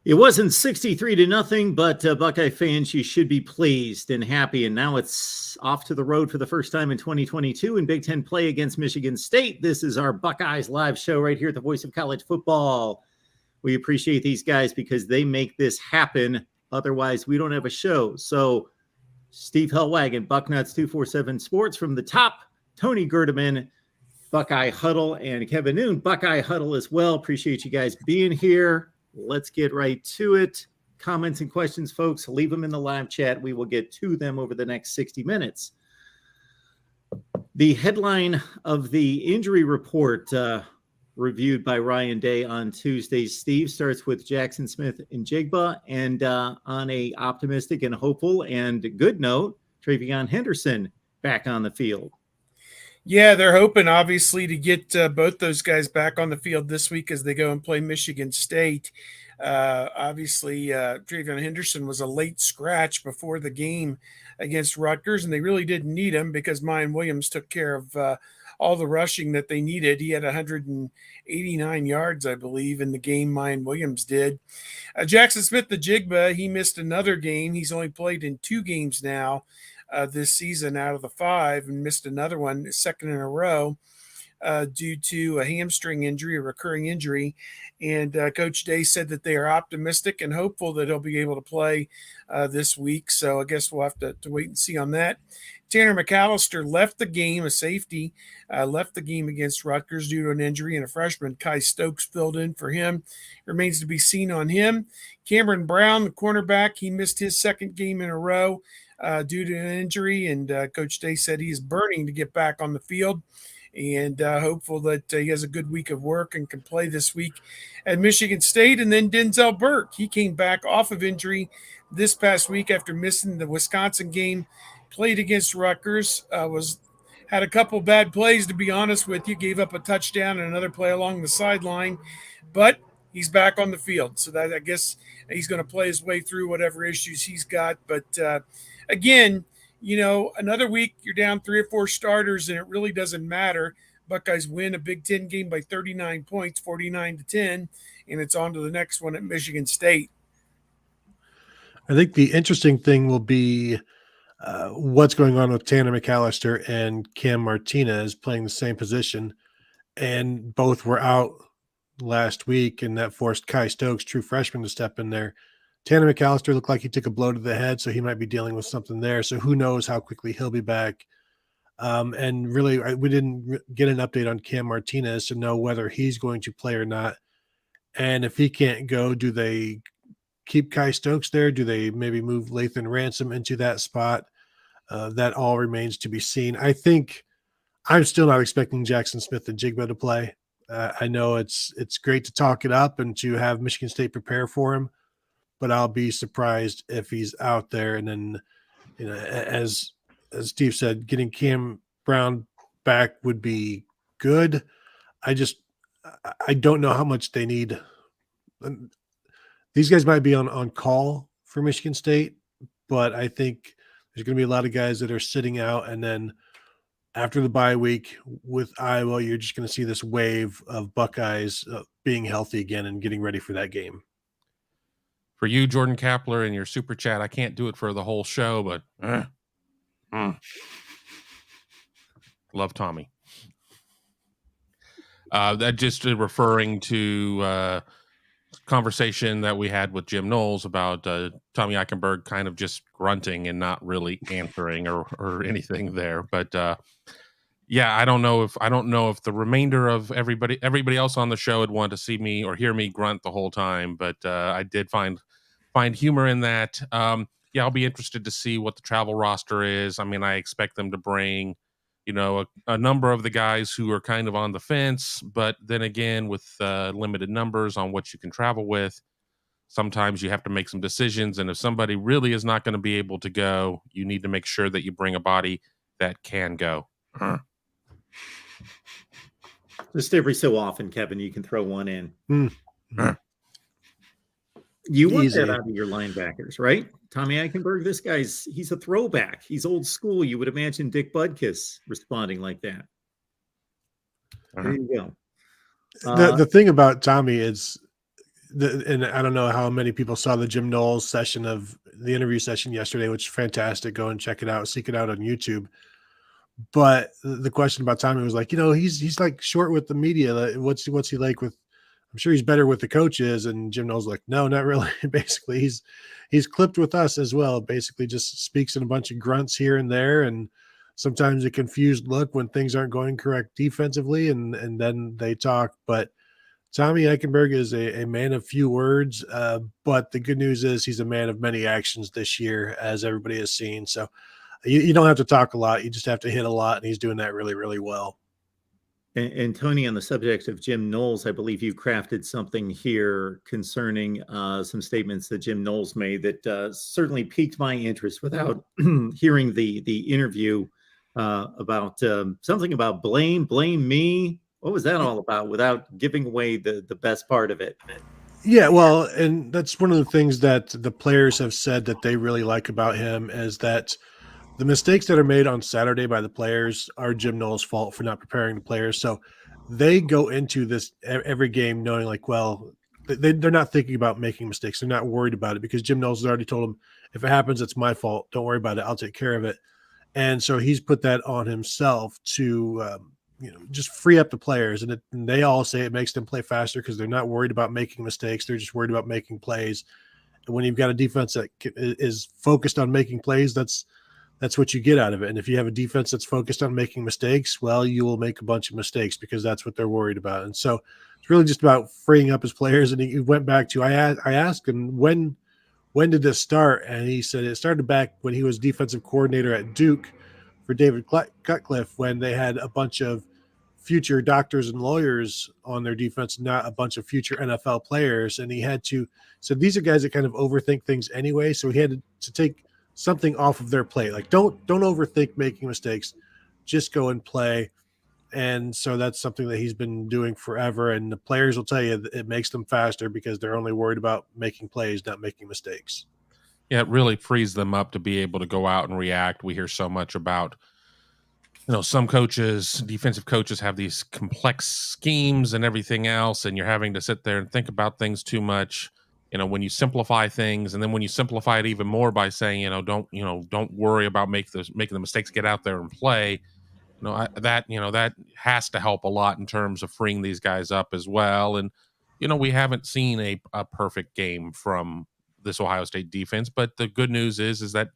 It wasn't 63-0, but Buckeye fans, you should be pleased and happy. And now it's off to the road for the first time in 2022 in Big Ten play against Michigan State. This is our Buckeyes live show right here at the Voice of College Football. We appreciate these guys because they make this happen. Otherwise, we don't have a show. So Steve Hellwagon, Bucknuts 247 Sports from the top, Tony Gerdeman, Buckeye Huddle, and Kevin Noon, Buckeye Huddle as well. Appreciate you guys being here. Let's get right to it. Comments and questions, folks, leave them in the live chat. We will get to them over the next 60 minutes. The headline of the injury report reviewed by Ryan Day on Tuesday, Steve, starts with Jackson Smith-Njigba, and on a optimistic and hopeful and good note, Travion Henderson back on the field. Yeah, they're hoping, obviously, to get both those guys back on the field this week as they go and play Michigan State. Obviously, Travion Henderson was a late scratch before the game against Rutgers, and they really didn't need him because Mayan Williams took care of all the rushing that they needed. He had 189 yards, I believe, in the game. Mayan Williams did. Jackson Smith-Njigba, he missed another game. He's only played in 2 games now this season out of the 5, and missed another one, second in a row, due to a hamstring injury, a recurring injury. And Coach Day said that they are optimistic and hopeful that he'll be able to play this week. So I guess we'll have to wait and see on that. Tanner McAllister left the game, a safety, left the game against Rutgers due to an injury, and a freshman, Kai Stokes, filled in for him. Remains to be seen on him. Cameron Brown, the cornerback, he missed his second game in a row due to an injury, and Coach Day said he's burning to get back on the field, and hopeful that he has a good week of work and can play this week at Michigan State. And then Denzel Burke, he came back off of injury this past week after missing the Wisconsin game, played against Rutgers, had a couple bad plays, to be honest with you, gave up a touchdown and another play along the sideline, but he's back on the field. So that, I guess, he's going to play his way through whatever issues he's got. But again, you know, another week you're down 3 or 4 starters, and it really doesn't matter. Buckeyes win a Big Ten game by 39 points, 49-10, and it's on to the next one at Michigan State. I think the interesting thing will be what's going on with Tanner McAllister and Cam Martinez playing the same position, and both were out last week, and that forced Kai Stokes, true freshman, to step in there. Tanner McAllister looked like he took a blow to the head, so he might be dealing with something there. So who knows how quickly he'll be back. And really, we didn't get an update on Cam Martinez to know whether he's going to play or not. And if he can't go, do they keep Kai Stokes there? Do they maybe move Lathan Ransom into that spot? That all remains to be seen. I think I'm still not expecting Jackson Smith-Njigba to play. I know it's great to talk it up and to have Michigan State prepare for him, but I'll be surprised if he's out there. And then, you know, as Steve said, getting Cam Brown back would be good. I don't know how much they need. These guys might be on call for Michigan State, but I think there's going to be a lot of guys that are sitting out. And then after the bye week with Iowa, you're just going to see this wave of Buckeyes being healthy again and getting ready for that game. For you, Jordan Kapler, in your super chat, I can't do it for the whole show, but love Tommy. That just referring to conversation that we had with Jim Knowles about Tommy Eichenberg kind of just grunting and not really answering or anything there. But yeah, I don't know if the remainder of everybody else on the show would want to see me or hear me grunt the whole time. But I did find humor in that. Yeah, I'll be interested to see what the travel roster is. I mean, I expect them to bring, you know, a number of the guys who are kind of on the fence, but then again, with limited numbers on what you can travel with, sometimes you have to make some decisions. And if somebody really is not going to be able to go, you need to make sure that you bring a body that can go. Just every so often, Kevin, you can throw one in. You want that out of your linebackers, right? Tommy Eichenberg, this guy's, he's a throwback. He's old school. You would imagine Dick Butkus responding like that. There you go. The thing about Tommy is and I don't know how many people saw the Jim Knowles session of the interview session yesterday, which is fantastic. Go and check it out, seek it out on YouTube. But the question about Tommy was like, he's like short with the media. Like, what's he like with? I'm sure he's better with the coaches. And Jim Knowles like, no, not really. Basically, he's clipped with us as well. Basically, just speaks in a bunch of grunts here and there, and sometimes a confused look when things aren't going correct defensively, and then they talk. But Tommy Eichenberg is a man of few words, but the good news is he's a man of many actions this year, as everybody has seen. So you don't have to talk a lot. You just have to hit a lot, and he's doing that really, really well. And Tony, on the subject of Jim Knowles, I believe you crafted something here concerning some statements that Jim Knowles made that certainly piqued my interest without hearing the interview about something about blame me. What was that all about without giving away the best part of it? Yeah, well, and that's one of the things that the players have said that they really like about him is that the mistakes that are made on Saturday by the players are Jim Knowles' fault for not preparing the players. So they go into this every game knowing like, well, they're not thinking about making mistakes. They're not worried about it because Jim Knowles has already told them, if it happens, it's my fault. Don't worry about it. I'll take care of it. And so he's put that on himself to, just free up the players. And they all say it makes them play faster because they're not worried about making mistakes. They're just worried about making plays. And when you've got a defense that is focused on making plays, that's what you get out of it. And if you have a defense that's focused on making mistakes, well, you will make a bunch of mistakes because that's what they're worried about. And so it's really just about freeing up his players. And he went back to, I asked him, when did this start? And he said it started back when he was defensive coordinator at Duke for David Cutcliffe, when they had a bunch of future doctors and lawyers on their defense, not a bunch of future NFL players. And he had to, so these are guys that kind of overthink things anyway. So he had to take something off of their plate. Like don't overthink making mistakes, just go and play. And so that's something that he's been doing forever. And the players will tell you that it makes them faster because they're only worried about making plays, not making mistakes. Yeah, it really frees them up to be able to go out and react. We hear so much about, some coaches, defensive coaches have these complex schemes and everything else, and you're having to sit there and think about things too much. When you simplify things, and then when you simplify it even more by saying, don't worry about making the mistakes, get out there and play. That has to help a lot in terms of freeing these guys up as well. And we haven't seen a perfect game from this Ohio State defense, but the good news is that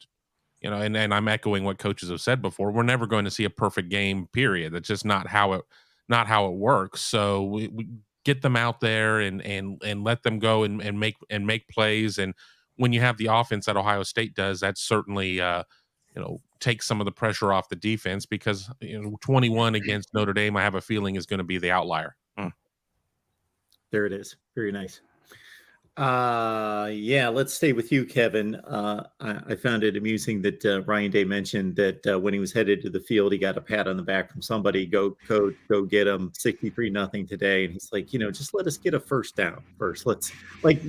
and I'm echoing what coaches have said before. We're never going to see a perfect game, period. That's just not how it works. So we get them out there and let them go and make plays. And when you have the offense that Ohio State does, that certainly takes some of the pressure off the defense, because 21 against Notre Dame, I have a feeling, is going to be the outlier. There it is. Very nice. Let's stay with you, Kevin. I found it amusing that Ryan Day mentioned that when he was headed to the field, he got a pat on the back from somebody. Go get him 63-0 today. And he's like, just let us get a first down first. Let's like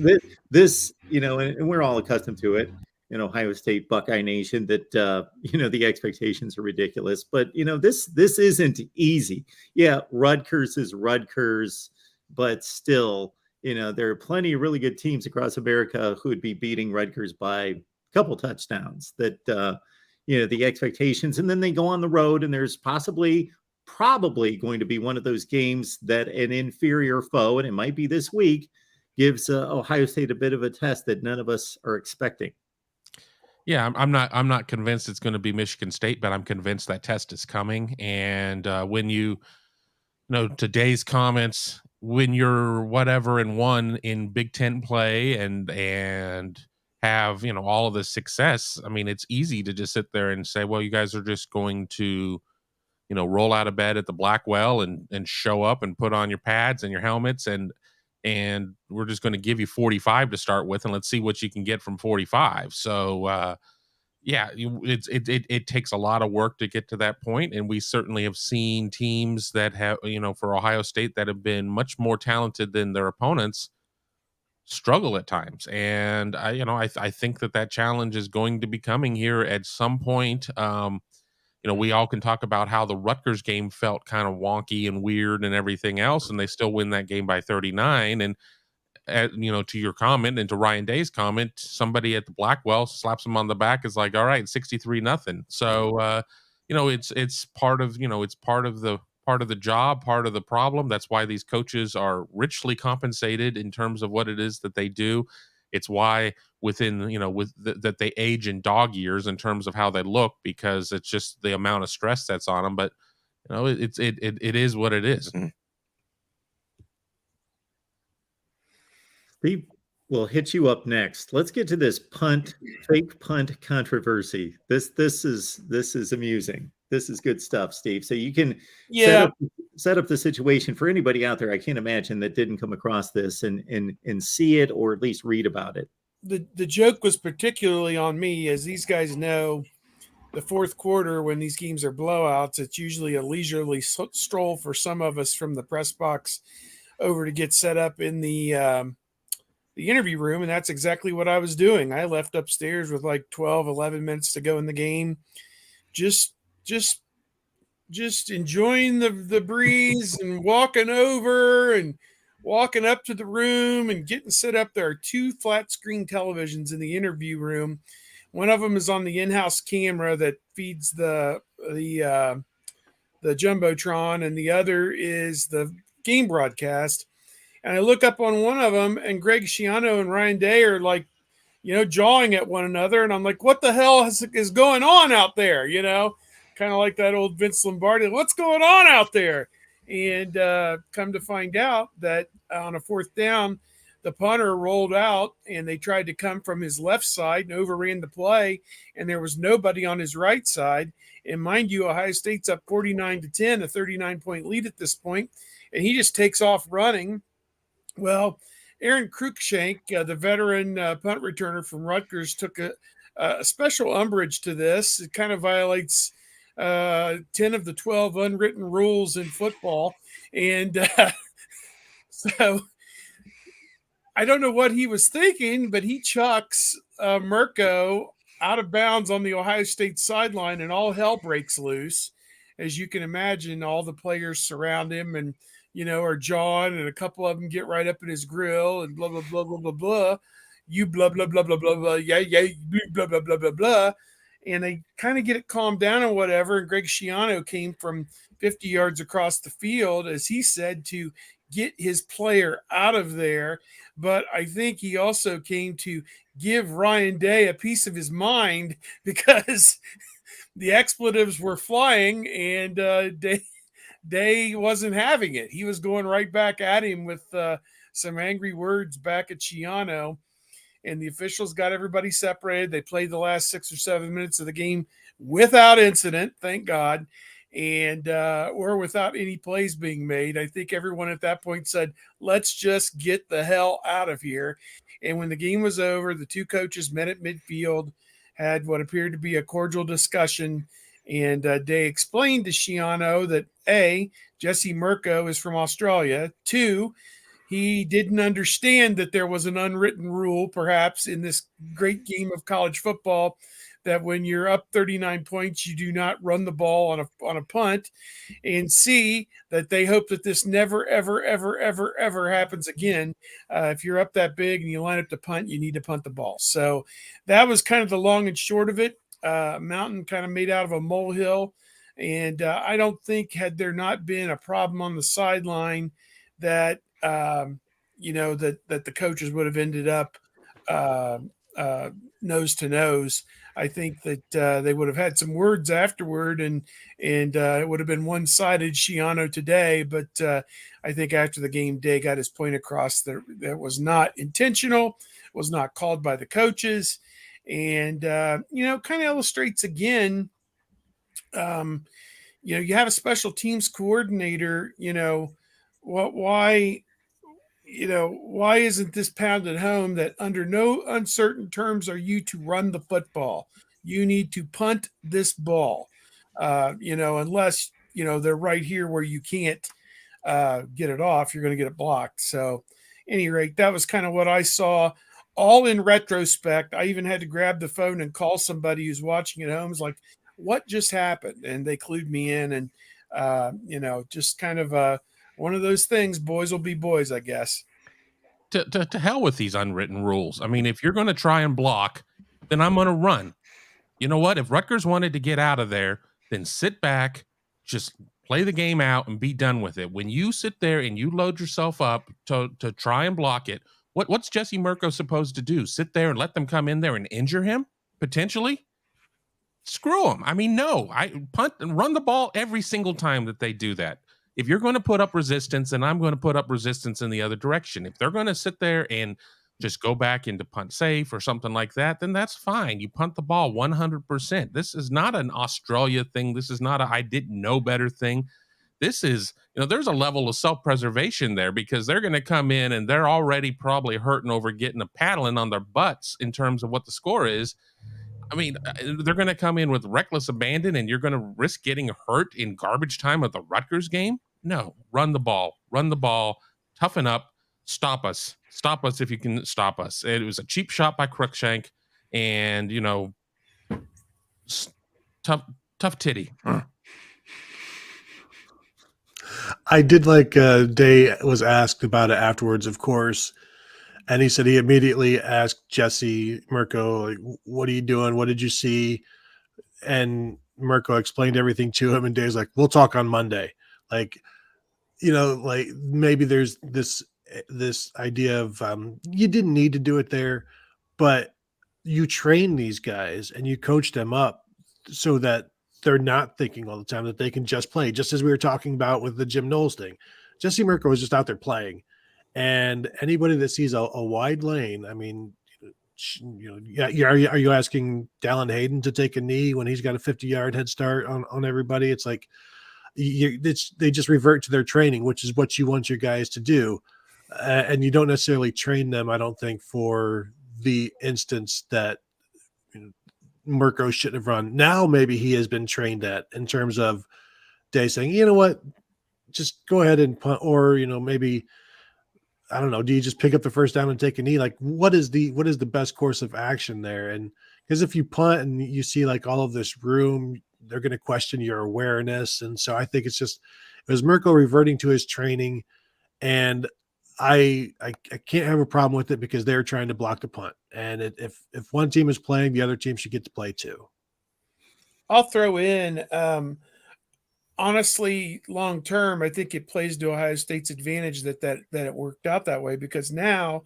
this, and we're all accustomed to it in Ohio State Buckeye Nation that, the expectations are ridiculous, but this isn't easy. Yeah. Rutgers is Rutgers, but still, there are plenty of really good teams across America who would be beating Rutgers by a couple touchdowns. That, the expectations, and then they go on the road, and there's probably going to be one of those games that an inferior foe, and it might be this week, gives Ohio State a bit of a test that none of us are expecting. Yeah, I'm not convinced it's going to be Michigan State, but I'm convinced that test is coming. And when today's comments, when you're whatever and one in Big Ten play and have all of the success, I mean, it's easy to just sit there and say, well, you guys are just going to roll out of bed at the Blackwell and show up and put on your pads and your helmets and we're just going to give you 45 to start with, and let's see what you can get from 45. So it takes a lot of work to get to that point, and we certainly have seen teams that have for Ohio State that have been much more talented than their opponents struggle at times. And I think that challenge is going to be coming here at some point. We all can talk about how the Rutgers game felt kind of wonky and weird and everything else, and they still win that game by 39. And to your comment and to Ryan Day's comment, somebody at the Blackwell slaps him on the back, is like, all right, 63-0. So it's part of the job, part of the problem. That's why these coaches are richly compensated in terms of what it is that they do. It's why that they age in dog years in terms of how they look, because it's just the amount of stress that's on them. But it is what it is. Steve, we'll hit you up next. Let's get to this fake punt controversy. This is amusing. This is good stuff, Steve. So you can set up the situation for anybody out there. I can't imagine that didn't come across this and see it, or at least read about it. The joke was particularly on me, as these guys know, the fourth quarter, when these games are blowouts, it's usually a leisurely stroll for some of us from the press box over to get set up in the interview room. And that's exactly what I was doing. I left upstairs with like 12, 11 minutes to go in the game. Just enjoying the breeze and walking over and walking up to the room and getting set up. There are 2 flat screen televisions in the interview room. One of them is on the in-house camera that feeds the Jumbotron, and the other is the game broadcast. And I look up on one of them, and Greg Schiano and Ryan Day are like, jawing at one another. And I'm like, what the hell is going on out there? Kind of like that old Vince Lombardi. What's going on out there? And come to find out that on a fourth down, the punter rolled out, and they tried to come from his left side and overran the play, and there was nobody on his right side. And mind you, Ohio State's up 49-10, a 39-point lead at this point, and he just takes off running. Well, Aaron Cruikshank, the veteran punt returner from Rutgers, took a special umbrage to this. It kind of violates 10 of the 12 unwritten rules in football. And so I don't know what he was thinking, but he chucks Mirko out of bounds on the Ohio State sideline, and all hell breaks loose. As you can imagine, all the players surround him and, are jawing, and a couple of them get right up in his grill and blah, blah, blah, blah, blah, blah. You blah, blah, blah, blah, blah, blah, yeah, blah, blah, blah, blah, blah. And they kind of get it calmed down and whatever. And Greg Schiano came from 50 yards across the field, as he said, to get his player out of there. But I think he also came to give Ryan Day a piece of his mind, because the expletives were flying, and Day wasn't having it. He was going right back at him with some angry words back at Schiano. And the officials got everybody separated. They played the last 6 or 7 minutes of the game without incident, thank God, and or without any plays being made. I think everyone at that point said, let's just get the hell out of here. And when the game was over, the 2 coaches met at midfield, had what appeared to be a cordial discussion, and Day explained to Schiano that A, Jesse Mirko is from Australia. 2, he didn't understand that there was an unwritten rule, perhaps, in this great game of college football, that when you're up 39 points, you do not run the ball on a punt. And C, that they hope that this never, ever, ever, ever, ever happens again. If you're up that big and you line up to punt, you need to punt the ball. So that was kind of the long and short of it. Mountain kind of made out of a molehill. And I don't think, had there not been a problem on the sideline, that that the coaches would have ended up nose to nose. I think that they would have had some words afterward, and it would have been one-sided Schiano today. But I think after the game, Day got his point across that was not intentional, was not called by the coaches, and kind of illustrates again. You have a special teams coordinator. Why isn't this pounded home that under no uncertain terms are you to run the football? You need to punt this ball, unless, they're right here where you can't get it off. You're going to get it blocked. So at any rate, that was kind of what I saw, all in retrospect. I even had to grab the phone and call somebody who's watching at home. It's like, what just happened? And they clued me in, and, just kind of one of those things. Boys will be boys, I guess. to hell with these unwritten rules. I mean, if you're going to try and block, then I'm going to run. You know what? If Rutgers wanted to get out of there, then sit back, just play the game out and be done with it. When you sit there and you load yourself up to try and block it, what's Jesse Mirko supposed to do? Sit there and let them come in there and injure him, potentially? Screw them. I mean, no. I punt and run the ball every single time that they do that. If you're going to put up resistance, then I'm going to put up resistance in the other direction. If they're going to sit there and just go back into punt safe or something like that, then that's fine. You punt the ball 100%. This is not an Australia thing. This is not a I didn't know better thing. This is, there's a level of self-preservation there, because they're going to come in and they're already probably hurting over getting a paddling on their butts in terms of what the score is. I mean, they're going to come in with reckless abandon, and you're going to risk getting hurt in garbage time of the Rutgers game? No, run the ball, toughen up, stop us if you can stop us. It was a cheap shot by Cruikshank, and tough titty. I did like Day was asked about it afterwards, of course. And he said he immediately asked Jesse Mirko, like, what are you doing? What did you see? And Mirko explained everything to him, and Dave's like, we'll talk on Monday. Like, like maybe there's this idea of you didn't need to do it there, but you train these guys and you coach them up so that they're not thinking all the time, that they can just play, just as we were talking about with the Jim Knowles thing. Jesse Mirko was just out there playing. And anybody that sees a wide lane, I mean, are you asking Dallin Hayden to take a knee when he's got a 50-yard head start on everybody? It's like they just revert to their training, which is what you want your guys to do. And you don't necessarily train them, I don't think, for the instance that Mirko shouldn't have run. Now maybe he has been trained at, in terms of Day saying, you know what, just go ahead and punt, or maybe, I don't know, do you just pick up the first down and take a knee? Like, what is the best course of action there? And because if you punt and you see like all of this room, they're going to question your awareness. And so I think it was Mirko reverting to his training, and I can't have a problem with it, because they're trying to block the punt. And if one team is playing, the other team should get to play too. I'll throw in, honestly, long term, I think it plays to Ohio State's advantage that it worked out that way, because now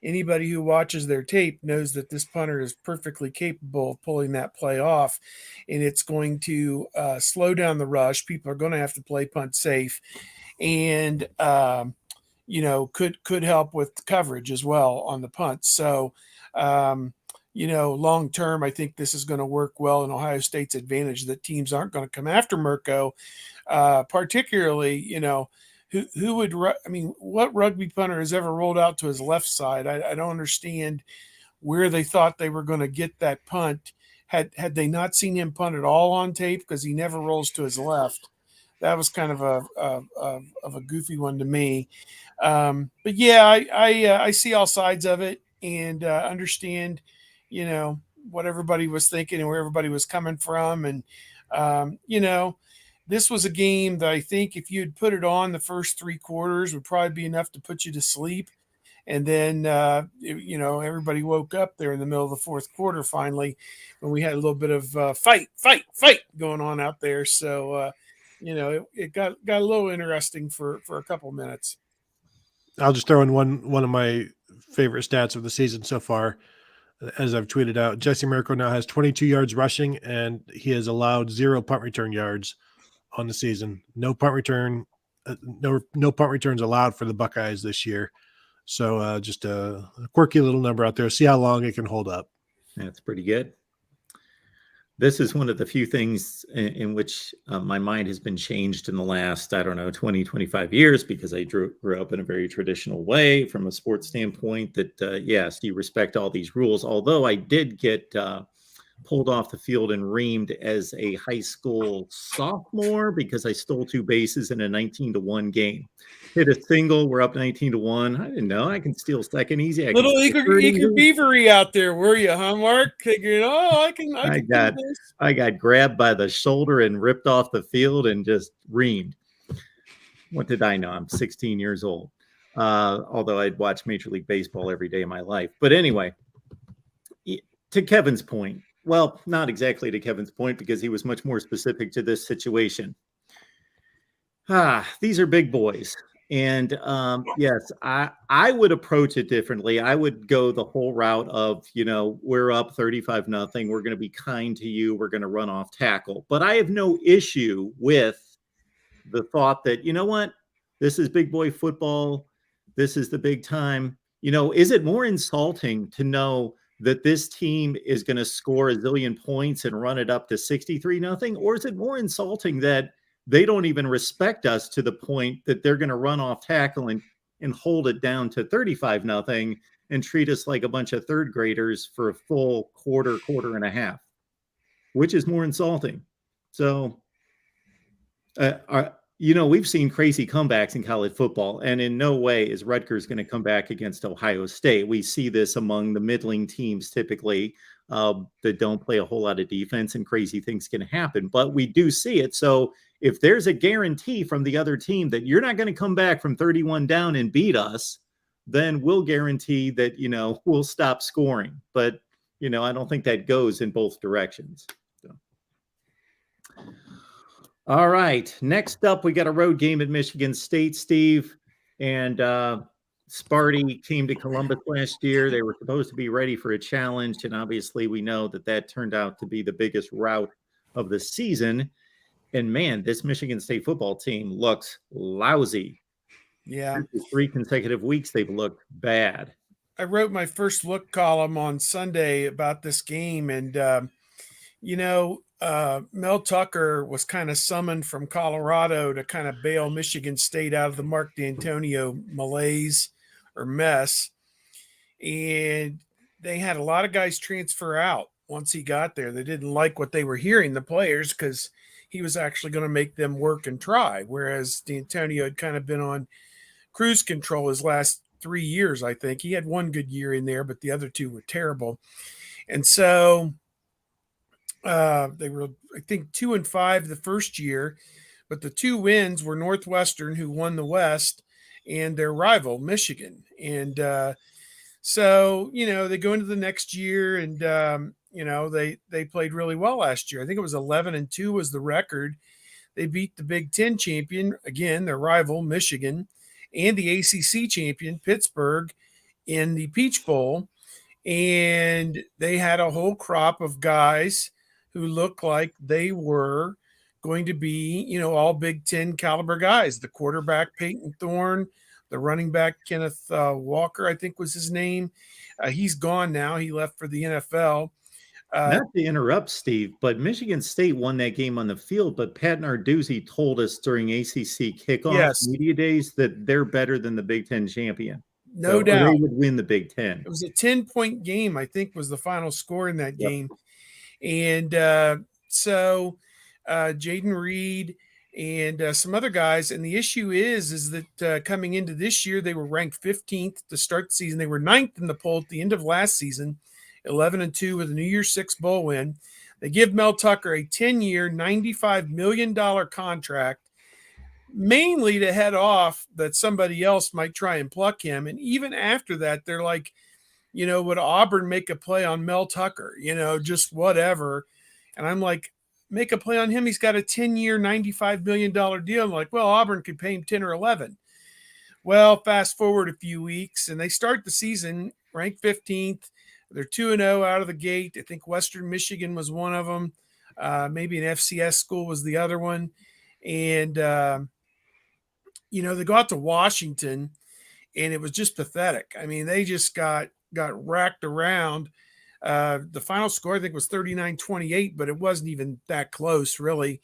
anybody who watches their tape knows that this punter is perfectly capable of pulling that play off, and it's going to slow down the rush. People are going to have to play punt safe, and could help with coverage as well on the punt. So, long term, I think this is going to work well in Ohio State's advantage, that teams aren't going to come after Mirko, particularly, who would, what rugby punter has ever rolled out to his left side? I don't understand where they thought they were going to get that punt. Had they not seen him punt at all on tape, because he never rolls to his left. That was kind of a goofy one to me. But yeah, I see all sides of it, and understand, what everybody was thinking and where everybody was coming from. And, this was a game that I think if you had put it on the first 3 quarters would probably be enough to put you to sleep. And then, everybody woke up there in the middle of the fourth quarter, finally, when we had a little bit of fight going on out there. So, it got a little interesting for a couple of minutes. I'll just throw in one of my favorite stats of the season so far. As I've tweeted out, Jesse Mirko now has 22 yards rushing, and he has allowed 0 punt return yards on the season. No punt returns allowed for the Buckeyes this year. So just a quirky little number out there. See how long it can hold up. That's pretty good. This is one of the few things in which my mind has been changed in the last, 20, 25 years, because I grew up in a very traditional way from a sports standpoint, that, yes, you respect all these rules. Although I did get pulled off the field and reamed as a high school sophomore because I stole 2 bases in a 19-1 game. Hit a single. We're up 19-1. I didn't know I can steal second easy. Little eager beavery out there, were you, huh, Mark? Figuring, I got grabbed by the shoulder and ripped off the field and just reamed. What did I know? I'm 16 years old. although I'd watch Major League Baseball every day of my life. But anyway, to Kevin's point, well, not exactly to Kevin's point, because he was much more specific to this situation. These are big boys. And yes, I would approach it differently. I would go the whole route of, we're up 35-0. We're going to be kind to you. We're going to run off tackle. But I have no issue with the thought that, you know what, this is big boy football. This is the big time. Is it more insulting to know that this team is going to score a zillion points and run it up to 63-0? Or is it more insulting that they don't even respect us to the point that they're going to run off tackle and hold it down to 35-0 and treat us like a bunch of third graders for a full quarter and a half? Which is more insulting? So, we've seen crazy comebacks in college football, and in no way is Rutgers going to come back against Ohio State. We see this among the middling teams typically that don't play a whole lot of defense, and crazy things can happen. But we do see it. So if there's a guarantee from the other team that you're not going to come back from 31 down and beat us, then we'll guarantee that, we'll stop scoring. But, I don't think that goes in both directions. So. All right. Next up, we got a road game at Michigan State, Steve. And Sparty came to Columbus last year. They were supposed to be ready for a challenge. And obviously, we know that turned out to be the biggest rout of the season. And man, this Michigan State football team looks lousy. Yeah. 3 consecutive weeks, they've looked bad. I wrote my first look column on Sunday about this game. And, Mel Tucker was kind of summoned from Colorado to kind of bail Michigan State out of the Mark D'Antonio malaise or mess. And they had a lot of guys transfer out once he got there. They didn't like what they were hearing, the players, because he was actually going to make them work and try, whereas D'Antonio had kind of been on cruise control his last 3 years, I think. He had one good year in there, but the other 2 were terrible. And so they were, I think, 2-5 the first year, but the 2 wins were Northwestern, who won the West, and their rival, Michigan. And so, they go into the next year and, they played really well last year. I think it was 11-2 was the record. They beat the Big Ten champion, again, their rival, Michigan, and the ACC champion, Pittsburgh, in the Peach Bowl. And they had a whole crop of guys who looked like they were going to be, all Big Ten caliber guys. The quarterback, Peyton Thorne, the running back, Kenneth Walker, I think was his name. He's gone now. He left for the NFL. Not to interrupt, Steve, but Michigan State won that game on the field, but Pat Narduzzi told us during ACC kickoff media days that they're better than the Big Ten champion. No doubt. They would win the Big Ten. It was a 10-point game, I think, was the final score in that game. And so Jaden Reed and some other guys. And the issue is that coming into this year, they were ranked 15th to start the season. They were 9th in the poll at the end of last season, 11-2 with a New Year's Six bowl win. They give Mel Tucker a 10-year, $95 million contract, mainly to head off that somebody else might try and pluck him. And even after that, they're like, would Auburn make a play on Mel Tucker? Just whatever. And I'm like, make a play on him. He's got a 10-year, $95 million deal. I'm like, well, Auburn could pay him 10 or 11. Well, fast forward a few weeks, and they start the season ranked 15th. They're 2-0 out of the gate. I think Western Michigan was one of them. Maybe an FCS school was the other one. And, they go out to Washington, and it was just pathetic. I mean, they just got racked around. The final score, I think, was 39-28, but it wasn't even that close, really.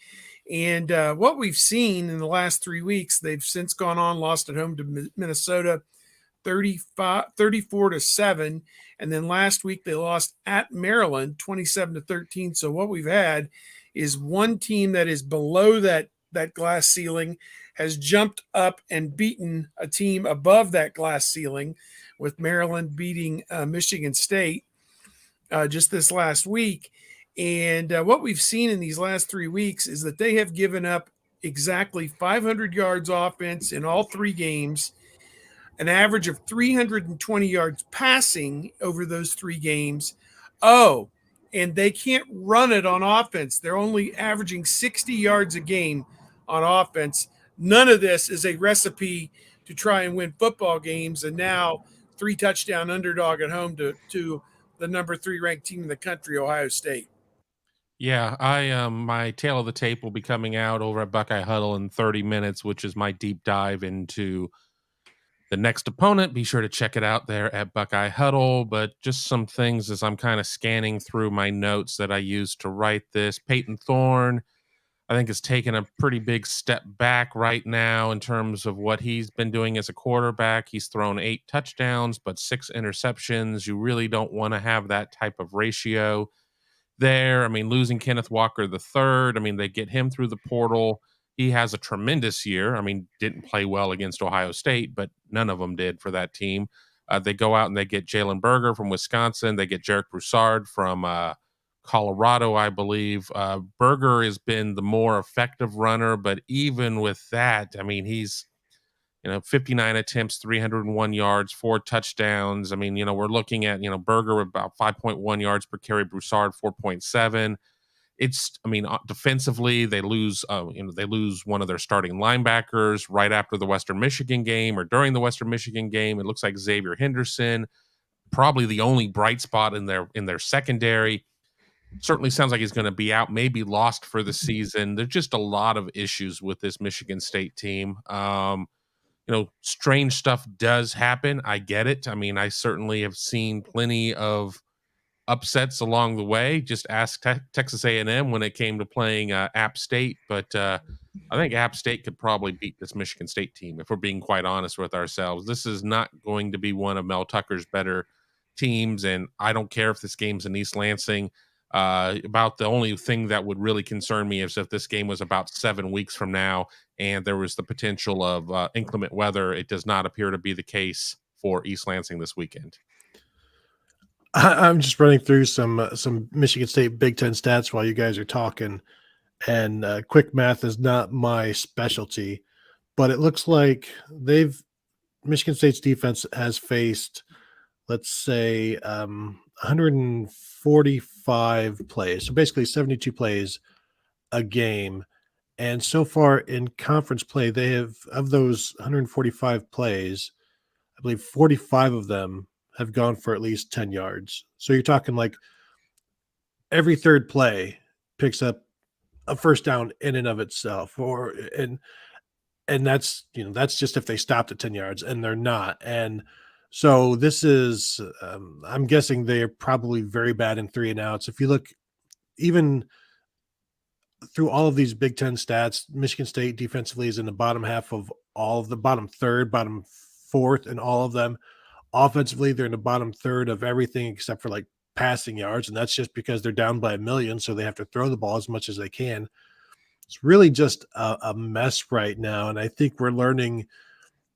And what we've seen in the last 3 weeks, they've since gone on, lost at home to Minnesota 34-7. And then last week they lost at Maryland 27-13. So what we've had is one team that is below that glass ceiling has jumped up and beaten a team above that glass ceiling, with Maryland beating Michigan State just this last week. And what we've seen in these last 3 weeks is that they have given up exactly 500 yards offense in all 3 games. an average of 320 yards passing over those 3 games. Oh, and they can't run it on offense. They're only averaging 60 yards a game on offense. None of this is a recipe to try and win football games. And now 3 touchdown underdog at home to the number 3 ranked team in the country, Ohio State. Yeah, I my tail of the tape will be coming out over at Buckeye Huddle in 30 minutes, which is my deep dive into the next opponent. Be sure to check it out there at Buckeye Huddle. But just some things as I'm kind of scanning through my notes that I used to write this. Peyton Thorne, I think, has taken a pretty big step back right now in terms of what he's been doing as a quarterback. He's thrown 8 touchdowns, but 6 interceptions. You really don't want to have that type of ratio there. I mean, losing Kenneth Walker III, I mean, they get him through the portal. He has a tremendous year. I mean, didn't play well against Ohio State, but none of them did for that team. They go out and they get Jalen Berger from Wisconsin. They get Jarek Broussard from Colorado, I believe. Berger has been the more effective runner, but even with that, I mean, he's 59 attempts, 301 yards, 4 touchdowns. I mean, we're looking at, Berger about 5.1 yards per carry, Broussard 4.7. Defensively, they lose, they lose one of their starting linebackers right after the Western Michigan game or during the Western Michigan game. It looks like Xavier Henderson, probably the only bright spot in their secondary. Certainly sounds like he's going to be out, maybe lost for the season. There's just a lot of issues with this Michigan State team. Strange stuff does happen. I get it. I mean, I certainly have seen plenty of upsets along the way. Just ask Texas A&M when it came to playing App State. But I think App State could probably beat this Michigan State team, if we're being quite honest with ourselves. This is not going to be one of Mel Tucker's better teams, and I don't care if this game's in East Lansing. About the only thing that would really concern me is if this game was about 7 weeks from now and there was the potential of inclement weather. It does not appear to be the case for East Lansing this weekend. I'm just running through some Michigan State Big Ten stats while you guys are talking, and quick math is not my specialty, but it looks like Michigan State's defense has faced, let's say, 145 plays, so basically 72 plays a game. And so far in conference play, they have, of those 145 plays, I believe 45 of them have gone for at least 10 yards. So you're talking like every third play picks up a first down in and of itself, and that's that's just if they stopped at 10 yards, and they're not. And so this is, I'm guessing they're probably very bad in 3 and outs. If you look even through all of these Big Ten stats, Michigan State defensively is in the bottom half of all of the bottom third, bottom fourth, and all of them. Offensively, they're in the bottom third of everything except for like passing yards, and that's just because they're down by 1 million, so they have to throw the ball as much as they can. It's really just a mess right now, and I think we're learning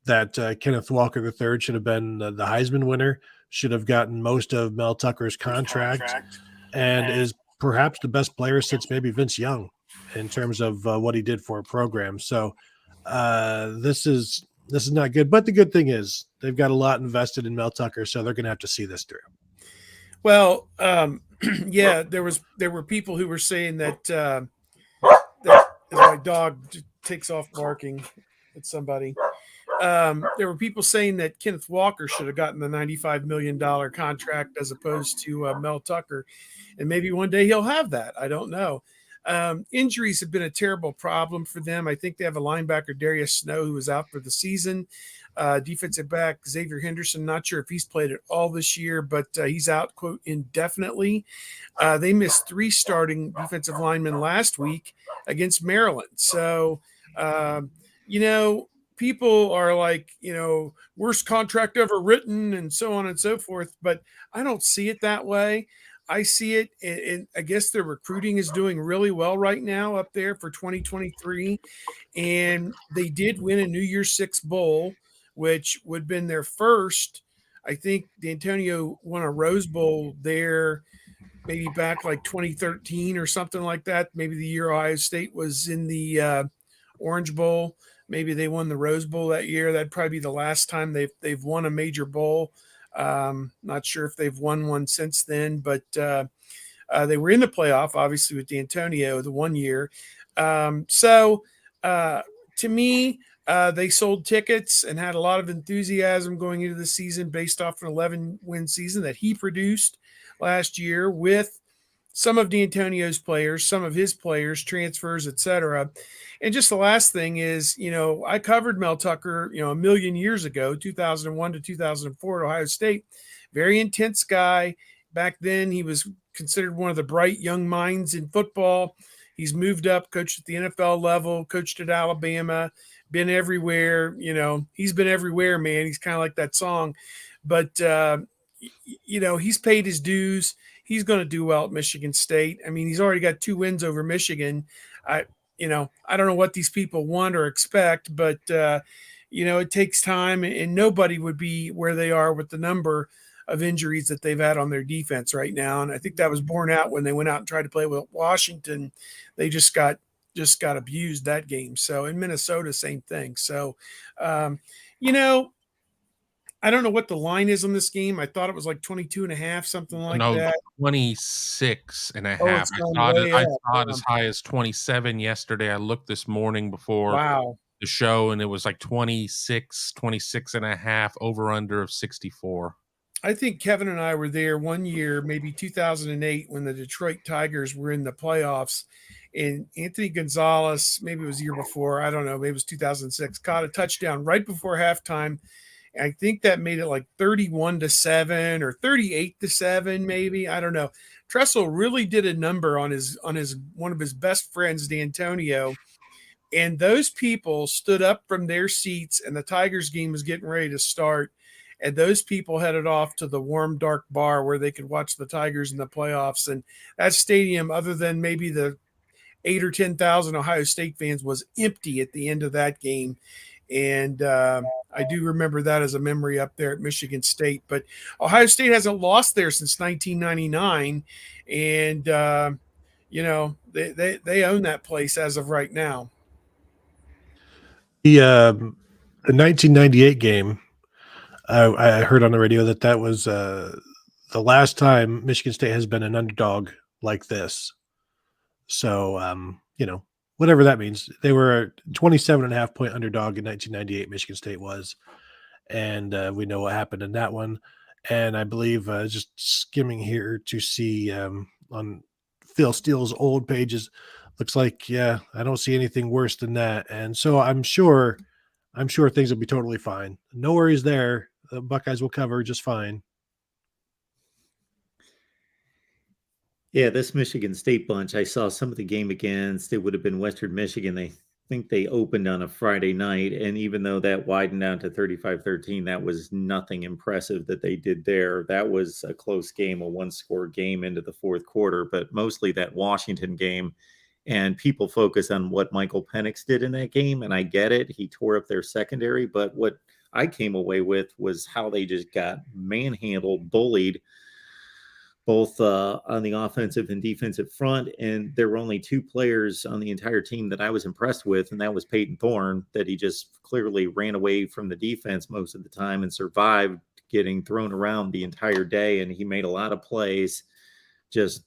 that Kenneth Walker III should have been the Heisman winner, should have gotten most of Mel Tucker's contract, and is perhaps the best player since maybe Vince Young in terms of what he did for a program. So this is not good. But the good thing is they've got a lot invested in Mel Tucker, so they're going to have to see this through. Well, yeah, there were people who were saying that that as my dog takes off barking at somebody. There were people saying that Kenneth Walker should have gotten the $95 million contract as opposed to Mel Tucker. And maybe one day he'll have that. I don't know. Injuries have been a terrible problem for them. I think they have a linebacker, Darius Snow, who was out for the season. Defensive back, Xavier Henderson, not sure if he's played at all this year, but he's out, quote, indefinitely. They missed 3 starting defensive linemen last week against Maryland. So, people are like, worst contract ever written and so on and so forth, but I don't see it that way. I see it, and I guess their recruiting is doing really well right now up there for 2023, and they did win a New Year's Six Bowl, which would have been their first. I think D'Antonio won a Rose Bowl there maybe back like 2013 or something like that, maybe the year Ohio State was in the Orange Bowl. Maybe they won the Rose Bowl that year. That'd probably be the last time they've won a major bowl. Not sure if they've won one since then, but they were in the playoff, obviously, with D'Antonio the one year. To me, they sold tickets and had a lot of enthusiasm going into the season based off an 11-win season that he produced last year with some of D'Antonio's players, some of his players, transfers, etc. And just the last thing is, I covered Mel Tucker, a million years ago, 2001 to 2004 at Ohio State. Very intense guy. Back then, he was considered one of the bright young minds in football. He's moved up, coached at the NFL level, coached at Alabama, been everywhere. He's been everywhere, man. He's kind of like that song. But, he's paid his dues. He's going to do well at Michigan State. I mean, he's already got 2 wins over Michigan. I don't know what these people want or expect, but, it takes time, and nobody would be where they are with the number of injuries that they've had on their defense right now. And I think that was borne out when they went out and tried to play with Washington. They just got abused that game. So in Minnesota, same thing. So, I don't know what the line is on this game. I thought it was like 22.5, something like that. 26.5. Oh, I it's saw gone way I up. saw it as high as 27 yesterday. I looked this morning before Wow. the show, and it was like 26.5, over under of 64. I think Kevin and I were there one year, maybe 2008, when the Detroit Tigers were in the playoffs, and Anthony Gonzalez, maybe it was the year before, I don't know, maybe it was 2006, caught a touchdown right before halftime. I think that made it like 31-7 or 38-7, maybe. I don't know. Tressel really did a number on his one of his best friends, D'Antonio, and those people stood up from their seats, and the Tigers game was getting ready to start, and those people headed off to the warm, dark bar where they could watch the Tigers in the playoffs. And that stadium, other than maybe the 8 or 10,000 Ohio State fans, was empty at the end of that game. And I do remember that as a memory up there at Michigan State. But Ohio State hasn't lost there since 1999, and they own that place as of right now. The 1998 game, I heard on the radio that was the last time Michigan State has been an underdog like this. So, whatever that means. They were a 27.5-point underdog in 1998, Michigan State was. And we know what happened in that one. And I believe just skimming here to see on Phil Steele's old pages, looks like, I don't see anything worse than that. And so I'm sure things will be totally fine. No worries there. The Buckeyes will cover just fine. Yeah, this Michigan State bunch, I saw some of the game against, it would have been Western Michigan. They think they opened on a Friday night, and even though that widened down to 35-13, that was nothing impressive that they did there. That was a close game, a one-score game into the fourth quarter, but mostly that Washington game. And people focus on what Michael Penix did in that game, and I get it. He tore up their secondary, but what I came away with was how they just got manhandled, bullied, both on the offensive and defensive front. And there were only 2 players on the entire team that I was impressed with, and that was Peyton Thorne, that he just clearly ran away from the defense most of the time and survived getting thrown around the entire day. And he made a lot of plays just,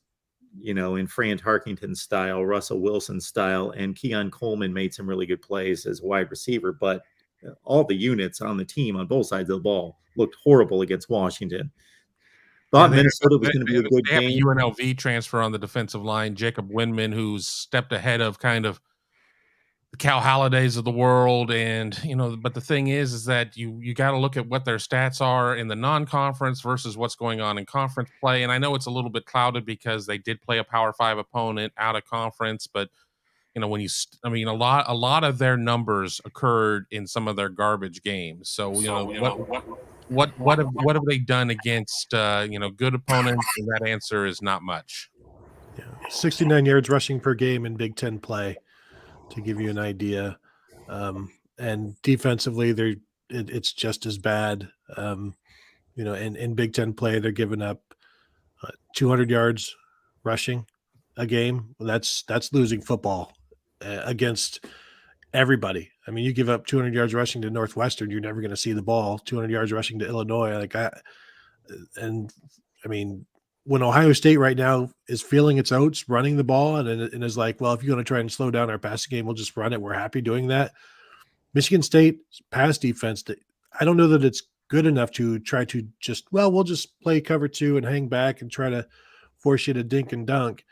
in Fran Tarkington style, Russell Wilson style, and Keon Coleman made some really good plays as a wide receiver. But all the units on the team on both sides of the ball looked horrible against Washington. Thought Minnesota was going to be a good game. They have a UNLV transfer on the defensive line, Jacob Windman, who's stepped ahead of kind of the Cal Hallidays of the world. And, but the thing is that you got to look at what their stats are in the non-conference versus what's going on in conference play. And I know it's a little bit clouded because they did play a Power 5 opponent out of conference, but a lot of their numbers occurred in some of their garbage games. So, what have they done against good opponents? And that answer is not much. 69 yards rushing per game in Big Ten play, to give you an idea. And defensively, it's just as bad. In Big Ten play, they're giving up 200 yards rushing a game. That's losing football against everybody. I mean, you give up 200 yards rushing to Northwestern, you're never going to see the ball. 200 yards rushing to Illinois, and I mean, when Ohio State right now is feeling its oats running the ball and is like, well, if you're going to try and slow down our passing game, we'll just run it. We're happy doing that. Michigan State pass defense, I don't know that it's good enough to try to we'll just play cover 2 and hang back and try to force you to dink and dunk.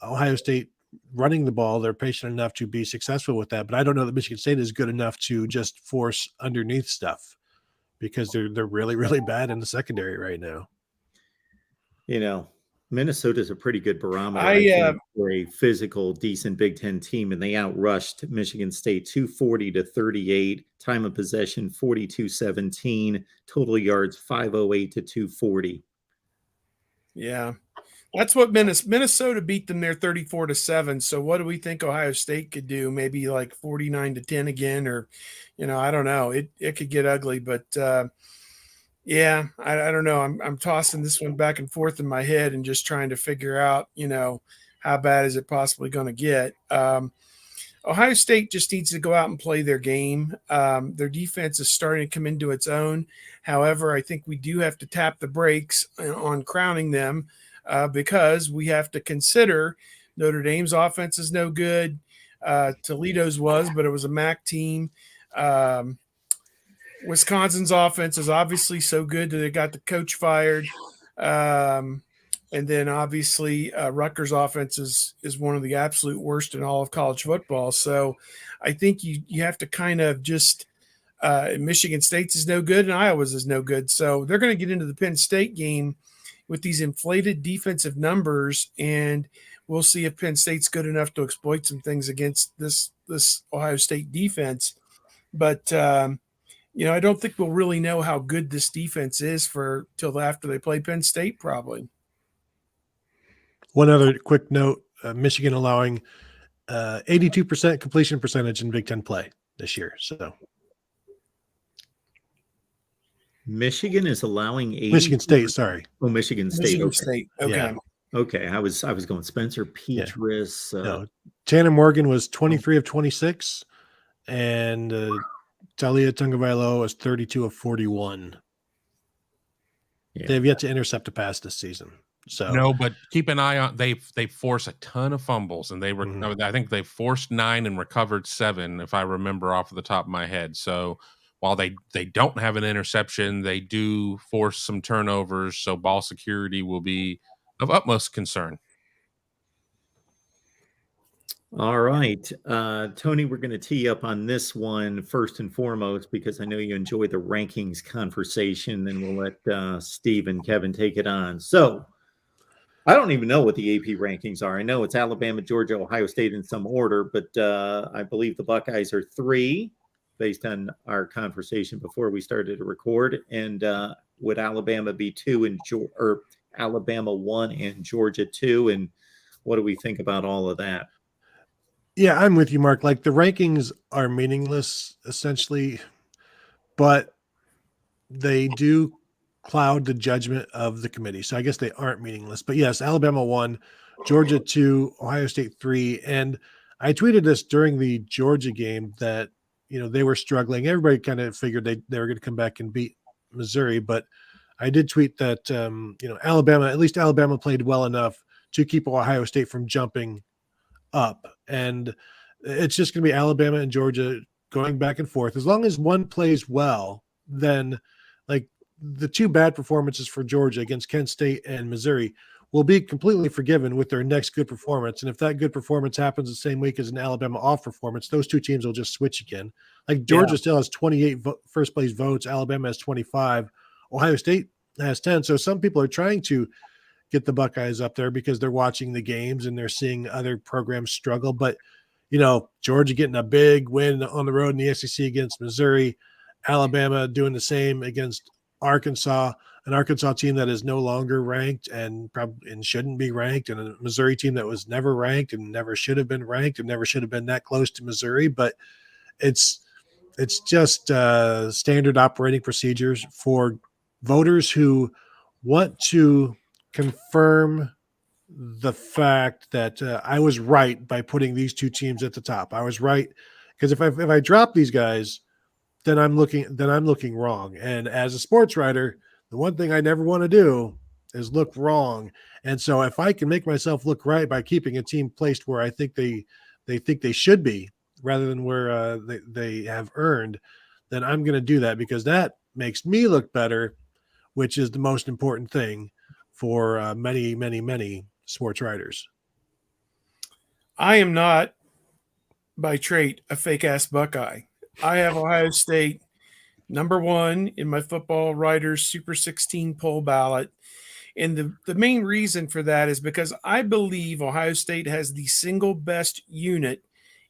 Ohio State running the ball, they're patient enough to be successful with that, but I don't know that Michigan State is good enough to just force underneath stuff because they're really, really bad in the secondary right now. Minnesota's a pretty good barometer I think, for a physical, decent Big Ten team, and they outrushed Michigan State 240-38, time of possession 42-17, total yards 508 to 240. Yeah, that's what Minnesota beat them there 34-7. So what do we think Ohio State could do? Maybe like 49-10 again, or I don't know. It could get ugly, but yeah, I don't know. I'm tossing this one back and forth in my head and just trying to figure out, how bad is it possibly going to get. Ohio State just needs to go out and play their game. Their defense is starting to come into its own. However, I think we do have to tap the brakes on crowning them because we have to consider Notre Dame's offense is no good. Toledo's was, but it was a MAC team. Wisconsin's offense is obviously so good that they got the coach fired. And then obviously Rutgers offense is one of the absolute worst in all of college football. So I think you have to kind of just Michigan State's is no good and Iowa's is no good. So they're going to get into the Penn State game with these inflated defensive numbers, and we'll see if Penn State's good enough to exploit some things against this Ohio State defense. But I don't think we'll really know how good this defense is till after they play Penn State, probably. One other quick note, Michigan allowing 82% completion percentage in Big Ten play this year. So Michigan is allowing Michigan State, sorry. Oh, Michigan State. Michigan Okay. State. Okay. Yeah. Okay. I was going Spencer Petras. Yeah. No. Tanner Morgan was 23 of 26, and Talia Tungavailoa was 32 of 41. Yeah. They have yet to intercept a pass this season. So no, but keep an eye on they force a ton of fumbles, and I think they forced 9 and recovered 7, if I remember off the top of my head. So while they don't have an interception, they do force some turnovers. So ball security will be of utmost concern. All right, Tony, we're going to tee up on this one first and foremost because I know you enjoy the rankings conversation, and we'll let Steve and Kevin take it on. So I don't even know what the AP rankings are. I know it's Alabama, Georgia, Ohio State in some order, but I believe the Buckeyes are 3 based on our conversation before we started to record. And would Alabama be 2 or Alabama 1 and Georgia 2? And what do we think about all of that? Yeah, I'm with you, Mark. Like, the rankings are meaningless essentially, but they do cloud the judgment of the committee. So I guess they aren't meaningless, but yes, Alabama 1, Georgia 2, Ohio State 3. And I tweeted this during the Georgia game that, they were struggling. Everybody kind of figured they were going to come back and beat Missouri, but I did tweet that, at least Alabama played well enough to keep Ohio State from jumping up. And it's just going to be Alabama and Georgia going back and forth. As long as one plays well, then like the 2 bad performances for Georgia against Kent State and Missouri will be completely forgiven with their next good performance. And if that good performance happens the same week as an Alabama off performance, those 2 teams will just switch again. Like Georgia still has 28 first place votes. Alabama has 25. Ohio State has 10. So some people are trying to get the Buckeyes up there because they're watching the games and they're seeing other programs struggle. But, Georgia getting a big win on the road in the SEC against Missouri, Alabama doing the same against Arkansas, an Arkansas team that is no longer ranked and shouldn't be ranked, and a Missouri team that was never ranked and never should have been ranked and never should have been that close to Missouri. But it's just standard operating procedures for voters who want to confirm the fact that I was right by putting these 2 teams at the top. I was right Because if I drop these guys, then I'm looking wrong. And as a sports writer, the one thing I never want to do is look wrong. And so if I can make myself look right by keeping a team placed where I think they think they should be, rather than where they have earned, then I'm going to do that, because that makes me look better, which is the most important thing for many sports writers. I am not by trait a fake ass Buckeye. I have Ohio State number 1 in my football writers Super 16 poll ballot. And the main reason for that is because I believe Ohio State has the single best unit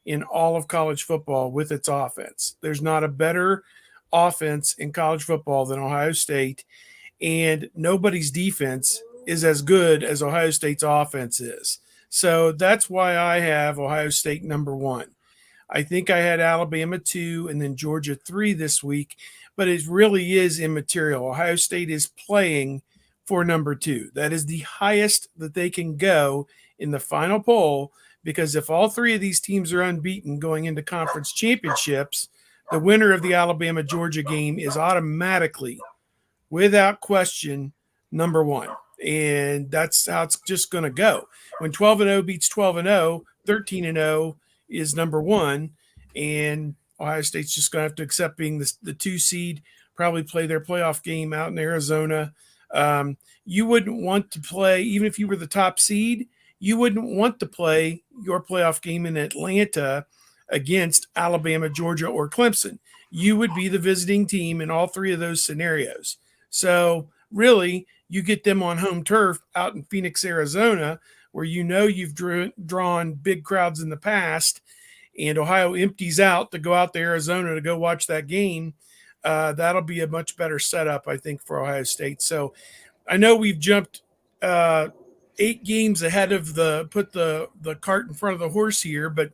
in all of college football with its offense. There's not a better offense in college football than Ohio State, and nobody's defense is as good as Ohio State's offense is. So that's why I have Ohio State number 1. I think I had Alabama 2 and then Georgia 3 this week, but it really is immaterial. Ohio State is playing for number 2. That is the highest that they can go in the final poll, because if all 3 of these teams are unbeaten going into conference championships, the winner of the Alabama-Georgia game is automatically, without question, number 1. And that's how it's just going to go. When 12-0 beats 12-0, 13-0 is number 1, and Ohio State's just going to have to accept being the 2 seed, probably play their playoff game out in Arizona. You wouldn't want to play, even if you were the top seed, you wouldn't want to play your playoff game in Atlanta against Alabama, Georgia, or Clemson. You would be the visiting team in all 3 of those scenarios. So really, you get them on home turf out in Phoenix, Arizona, where you've drawn big crowds in the past, and Ohio empties out to go out to Arizona to go watch that game. That'll be a much better setup, I think, for Ohio State. So I know we've jumped 8 games ahead of put the cart in front of the horse here, but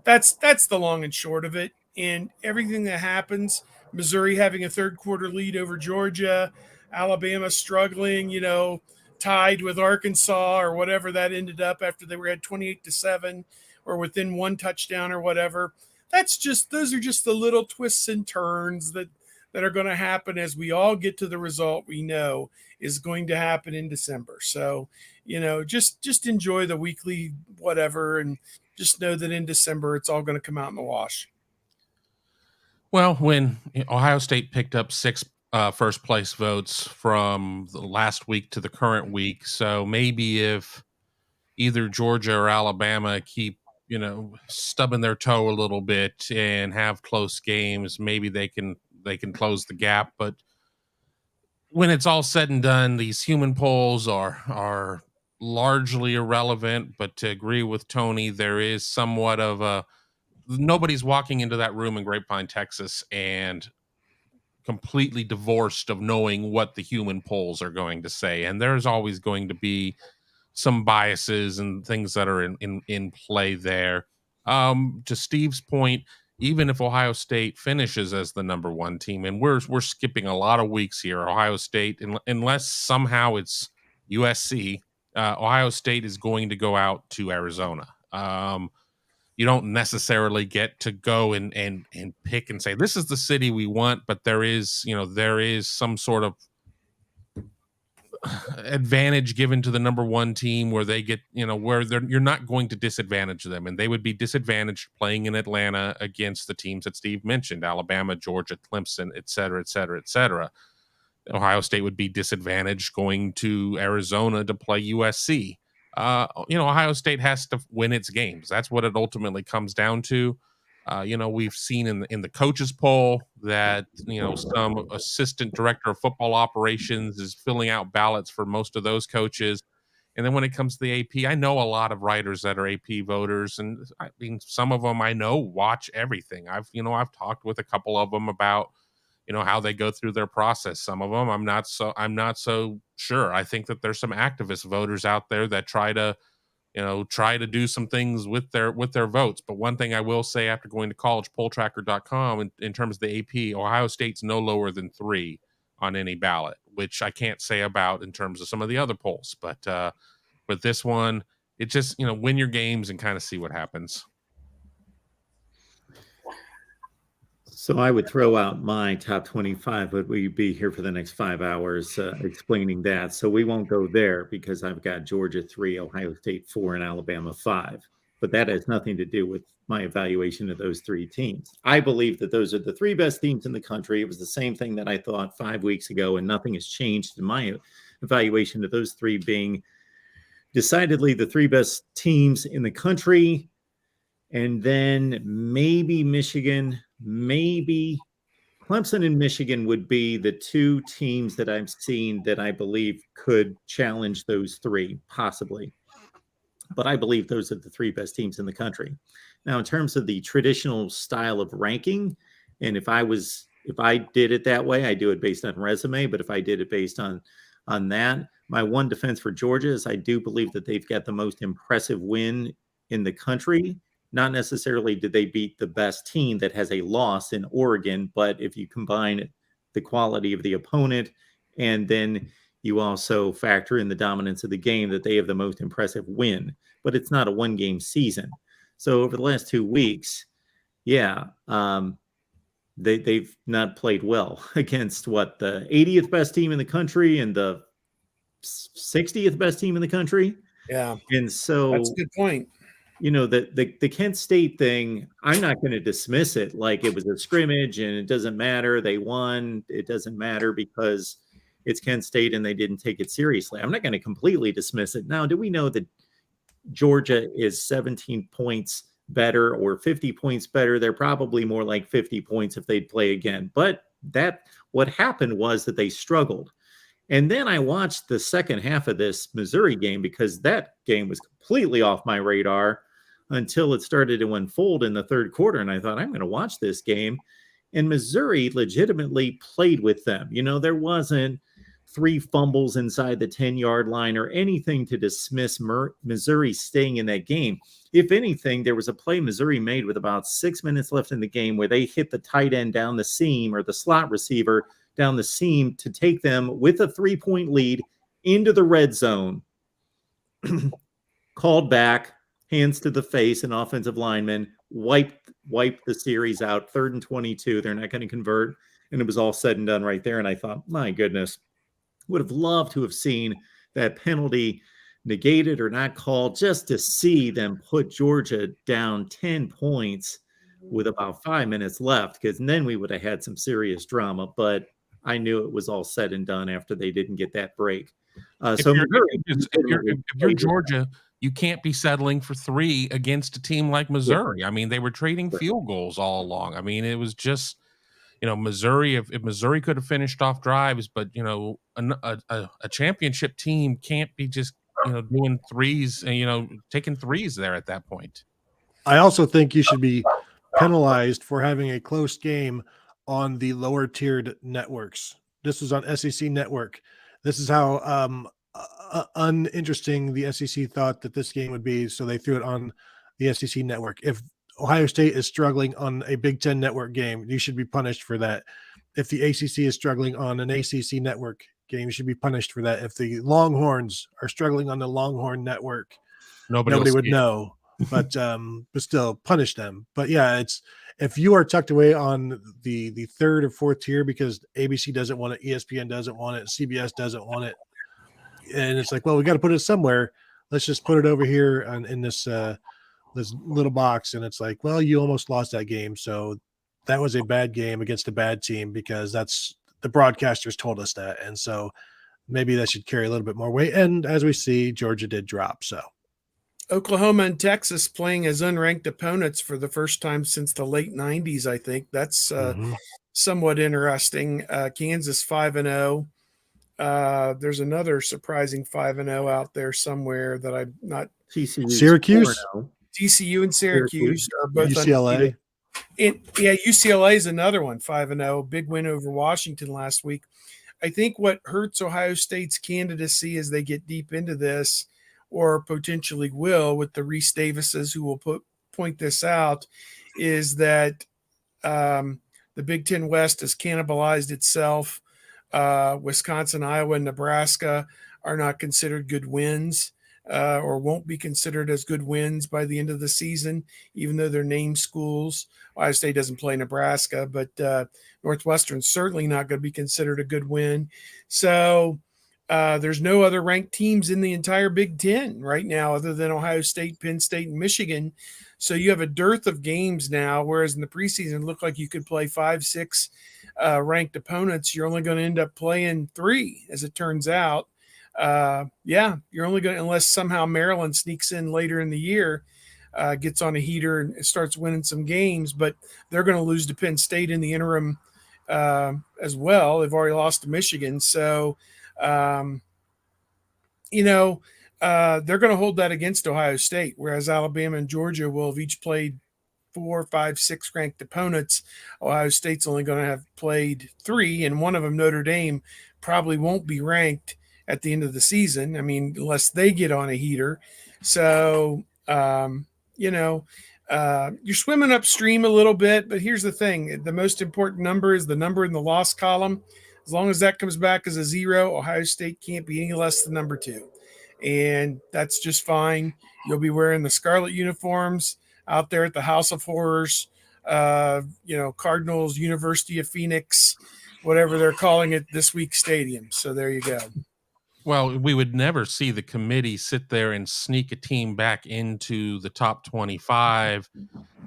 that's the long and short of it. And everything that happens, Missouri having a third quarter lead over Georgia, Alabama struggling, tied with Arkansas or whatever that ended up after they were at 28-7 or within 1 touchdown or whatever. Those are just the little twists and turns that are going to happen as we all get to the result we know is going to happen in December. So, just enjoy the weekly whatever, and just know that in December it's all going to come out in the wash. Well, when Ohio State picked up 6 first place votes from the last week to the current week, so maybe if either Georgia or Alabama keep stubbing their toe a little bit and have close games, maybe they can close the gap. But when it's all said and done, these human polls are largely irrelevant. But to agree with Tony, there is somewhat of nobody's walking into that room in Grapevine, Texas, and completely divorced of knowing what the human polls are going to say. And there's always going to be some biases and things that are in play there. To Steve's point, even if Ohio State finishes as the number 1 team, and we're skipping a lot of weeks here, Ohio State, unless somehow it's USC, Ohio State is going to go out to Arizona. You don't necessarily get to go and pick and say, this is the city we want, but there is some sort of advantage given to the number 1 team where they get, where you're not going to disadvantage them, and they would be disadvantaged playing in Atlanta against the teams that Steve mentioned, Alabama, Georgia, Clemson, et cetera, et cetera, et cetera. Ohio State would be disadvantaged going to Arizona to play USC. Ohio State has to win its games. That's what it ultimately comes down to. We've seen in the coaches poll that, some assistant director of football operations is filling out ballots for most of those coaches. And then when it comes to the AP, I know a lot of writers that are AP voters, and I mean, some of them I know watch everything. I've talked with a couple of them about, how they go through their process. Some of them I'm not so sure. I think that there's some activist voters out there that try to do some things with their votes. But one thing I will say, after going to collegepolltracker.com, in terms of the AP, Ohio State's no lower than 3 on any ballot, which I can't say about in terms of some of the other polls. But with this one, it just, win your games and kind of see what happens. So I would throw out my top 25, but we'd be here for the next 5 hours explaining that. So we won't go there because I've got Georgia 3, Ohio State 4, and Alabama 5. But that has nothing to do with my evaluation of those three teams. I believe that those are the three best teams in the country. It was the same thing that I thought 5 weeks ago, and nothing has changed in my evaluation of those three being decidedly the three best teams in the country. And then maybe Michigan, maybe Clemson and Michigan would be the two teams that I've seen that I believe could challenge those three, possibly. But I believe those are the three best teams in the country. Now, in terms of the traditional style of ranking, and if I did it that way, I do it based on resume. But if I did it based on that, my one defense for Georgia is I do believe that they've got the most impressive win in the country. Not necessarily did they beat the best team that has a loss in Oregon, but if you combine the quality of the opponent and then you also factor in the dominance of the game, that they have the most impressive win. But it's not a one-game season. So over the last 2 weeks, they've not played well against the 80th best team in the country and the 60th best team in the country. Yeah. And so that's a good point. The Kent State thing, I'm not going to dismiss it like it was a scrimmage and it doesn't matter. They won. It doesn't matter because it's Kent State and they didn't take it seriously. I'm not going to completely dismiss it. Now, do we know that Georgia is 17 points better or 50 points better? They're probably more like 50 points if they'd play again. But what happened was that they struggled. And then I watched the second half of this Missouri game because that game was completely off my radar until it started to unfold in the third quarter. And I thought, I'm going to watch this game. And Missouri legitimately played with them. There wasn't 3 fumbles inside the 10-yard line or anything to dismiss Missouri staying in that game. If anything, there was a play Missouri made with about 6 minutes left in the game where they hit the tight end down the seam or the slot receiver down the seam to take them with a 3-point lead into the red zone. Called back, hands to the face, an offensive lineman, wiped the series out, 3rd and 22. They're not going to convert. And it was all said and done right there. And I thought, my goodness, would have loved to have seen that penalty negated or not called just to see them put Georgia down 10 points with about 5 minutes left, because then we would have had some serious drama. But I knew it was all said and done after they didn't get that break. If you're Georgia, you can't be settling for 3 against a team like Missouri. I mean, they were trading field goals all along. I mean, it was just, Missouri, if Missouri could have finished off drives, but, a championship team can't be just, doing threes and, taking threes there at that point. I also think you should be penalized for having a close game on the lower tiered networks. This was on SEC Network. This is how uninteresting the SEC thought that this game would be, so they threw it on the SEC Network. If Ohio State is struggling on a Big Ten Network game, you should be punished for that. If the ACC is struggling on an ACC Network game, you should be punished for that. If the Longhorns are struggling on the Longhorn Network, nobody would know, but still punish them. But yeah, if you are tucked away on the 3rd or 4th tier because ABC doesn't want it, ESPN doesn't want it, CBS doesn't want it, and it's like, well, we got to put it somewhere. Let's just put it over here in this little box. And it's like, well, you almost lost that game. So that was a bad game against a bad team because that's the broadcasters told us that. And so maybe that should carry a little bit more weight. And as we see, Georgia did drop. So Oklahoma and Texas playing as unranked opponents for the first time since the late 90s, I think. That's somewhat interesting. Kansas 5-0. There's another surprising 5-0 out there somewhere that I'm not. Syracuse. TCU and Syracuse are both UCLA. UCLA is another one, 5-0. Big win over Washington last week. I think what hurts Ohio State's candidacy as they get deep into this, or potentially will, with the Reese Davises who will point this out, is that the Big Ten West has cannibalized itself. Wisconsin, Iowa, and Nebraska are not considered good wins. or won't be considered as good wins by the end of the season, even though they're named schools. Ohio State doesn't play Nebraska, but Northwestern's certainly not going to be considered a good win. So there's no other ranked teams in the entire Big Ten right now other than Ohio State, Penn State, and Michigan. So you have a dearth of games now, whereas in the preseason it looked like you could play 5, 6 ranked opponents. You're only going to end up playing 3, as it turns out. You're only going to, unless somehow Maryland sneaks in later in the year, gets on a heater and starts winning some games, but they're going to lose to Penn State in the interim as well. They've already lost to Michigan. So, they're going to hold that against Ohio State, whereas Alabama and Georgia will have each played 4, 5, 6 ranked opponents. Ohio State's only going to have played 3, and one of them, Notre Dame, probably won't be ranked at the end of the season. I mean, unless they get on a heater. So, you're swimming upstream a little bit, but here's the thing. The most important number is the number in the loss column. As long as that comes back as a 0, Ohio State can't be any less than number 2. And that's just fine. You'll be wearing the scarlet uniforms out there at the House of Horrors, Cardinals, University of Phoenix, whatever they're calling it this week's stadium. So there you go. Well, we would never see the committee sit there and sneak a team back into the top 25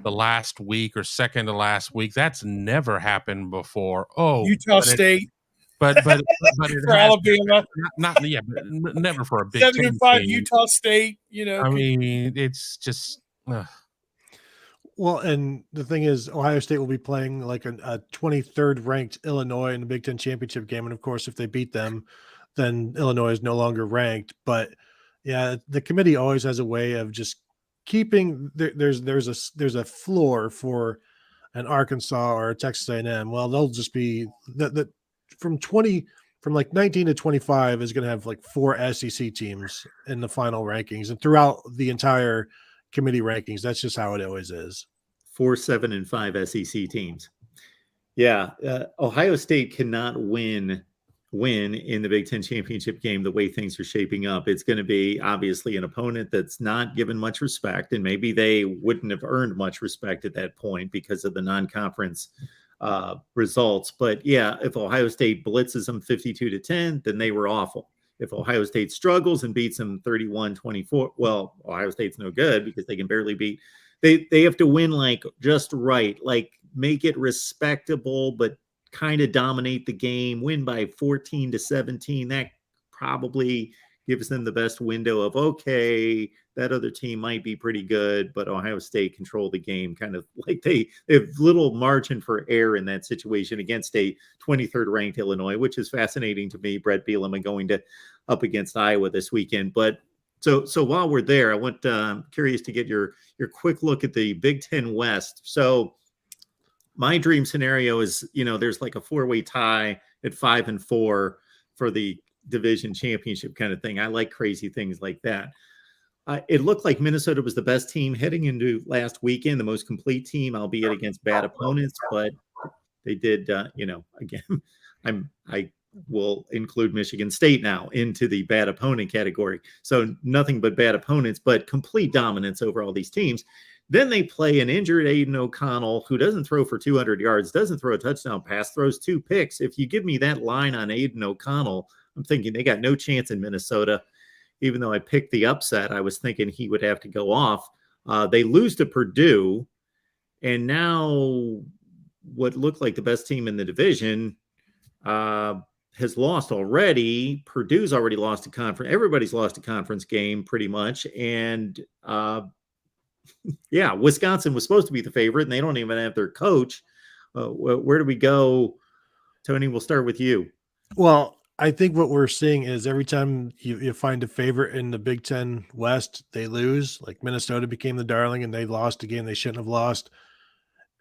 the last week or second to last week. That's never happened before. Oh, Utah State. But it for Alabama, but never for a Big 7-5 Utah State. I mean, it's just. Well, and the thing is, Ohio State will be playing like a 23rd ranked Illinois in the Big Ten championship game, and of course, if they beat them, then Illinois is no longer ranked. But yeah, the committee always has a way of just keeping. There's a floor for an Arkansas or a Texas A&M. Well, they'll just be that from 19 to 25 is going to have like 4 SEC teams in the final rankings, and throughout the entire committee rankings, that's just how it always is. 4, 7, and 5 SEC teams. Yeah, Ohio State cannot win in the Big Ten championship game the way things are shaping up. It's going to be obviously an opponent that's not given much respect, and maybe they wouldn't have earned much respect at that point because of the non-conference results. But yeah, if Ohio State blitzes them 52-10, then they were awful. If Ohio State struggles and beats them 31-24, well, Ohio State's no good because they can barely beat. They have to win like just right, like make it respectable, but kind of dominate the game, win by 14-17. That probably gives them the best window of, okay, that other team might be pretty good, but Ohio State controlled the game, kind of like they have little margin for error in that situation against a 23rd ranked Illinois, which is fascinating to me. Brett Bielema going up against Iowa this weekend. But so while we're there, I want curious to get your quick look at the Big Ten West. So my dream scenario is, there's like a 4-way tie at 5-4 for the division championship kind of thing. I like crazy things like that. It looked like Minnesota was the best team heading into last weekend, the most complete team, albeit against bad opponents, but they did, again, I will include Michigan State now into the bad opponent category. So nothing but bad opponents, but complete dominance over all these teams. Then they play an injured Aiden O'Connell, who doesn't throw for 200 yards, doesn't throw a touchdown pass, throws 2 picks. If you give me that line on Aiden O'Connell, I'm thinking they got no chance in Minnesota. Even though I picked the upset, I was thinking he would have to go off. They lose to Purdue, and now what looked like the best team in the division has lost already. Purdue's already lost a conference. Everybody's lost a conference game pretty much. And Wisconsin was supposed to be the favorite, and they don't even have their coach. Where do we go? Tony, we'll start with you. Well, I think what we're seeing is every time you find a favorite in the Big Ten West, they lose. Like Minnesota became the darling and they lost a game they shouldn't have lost.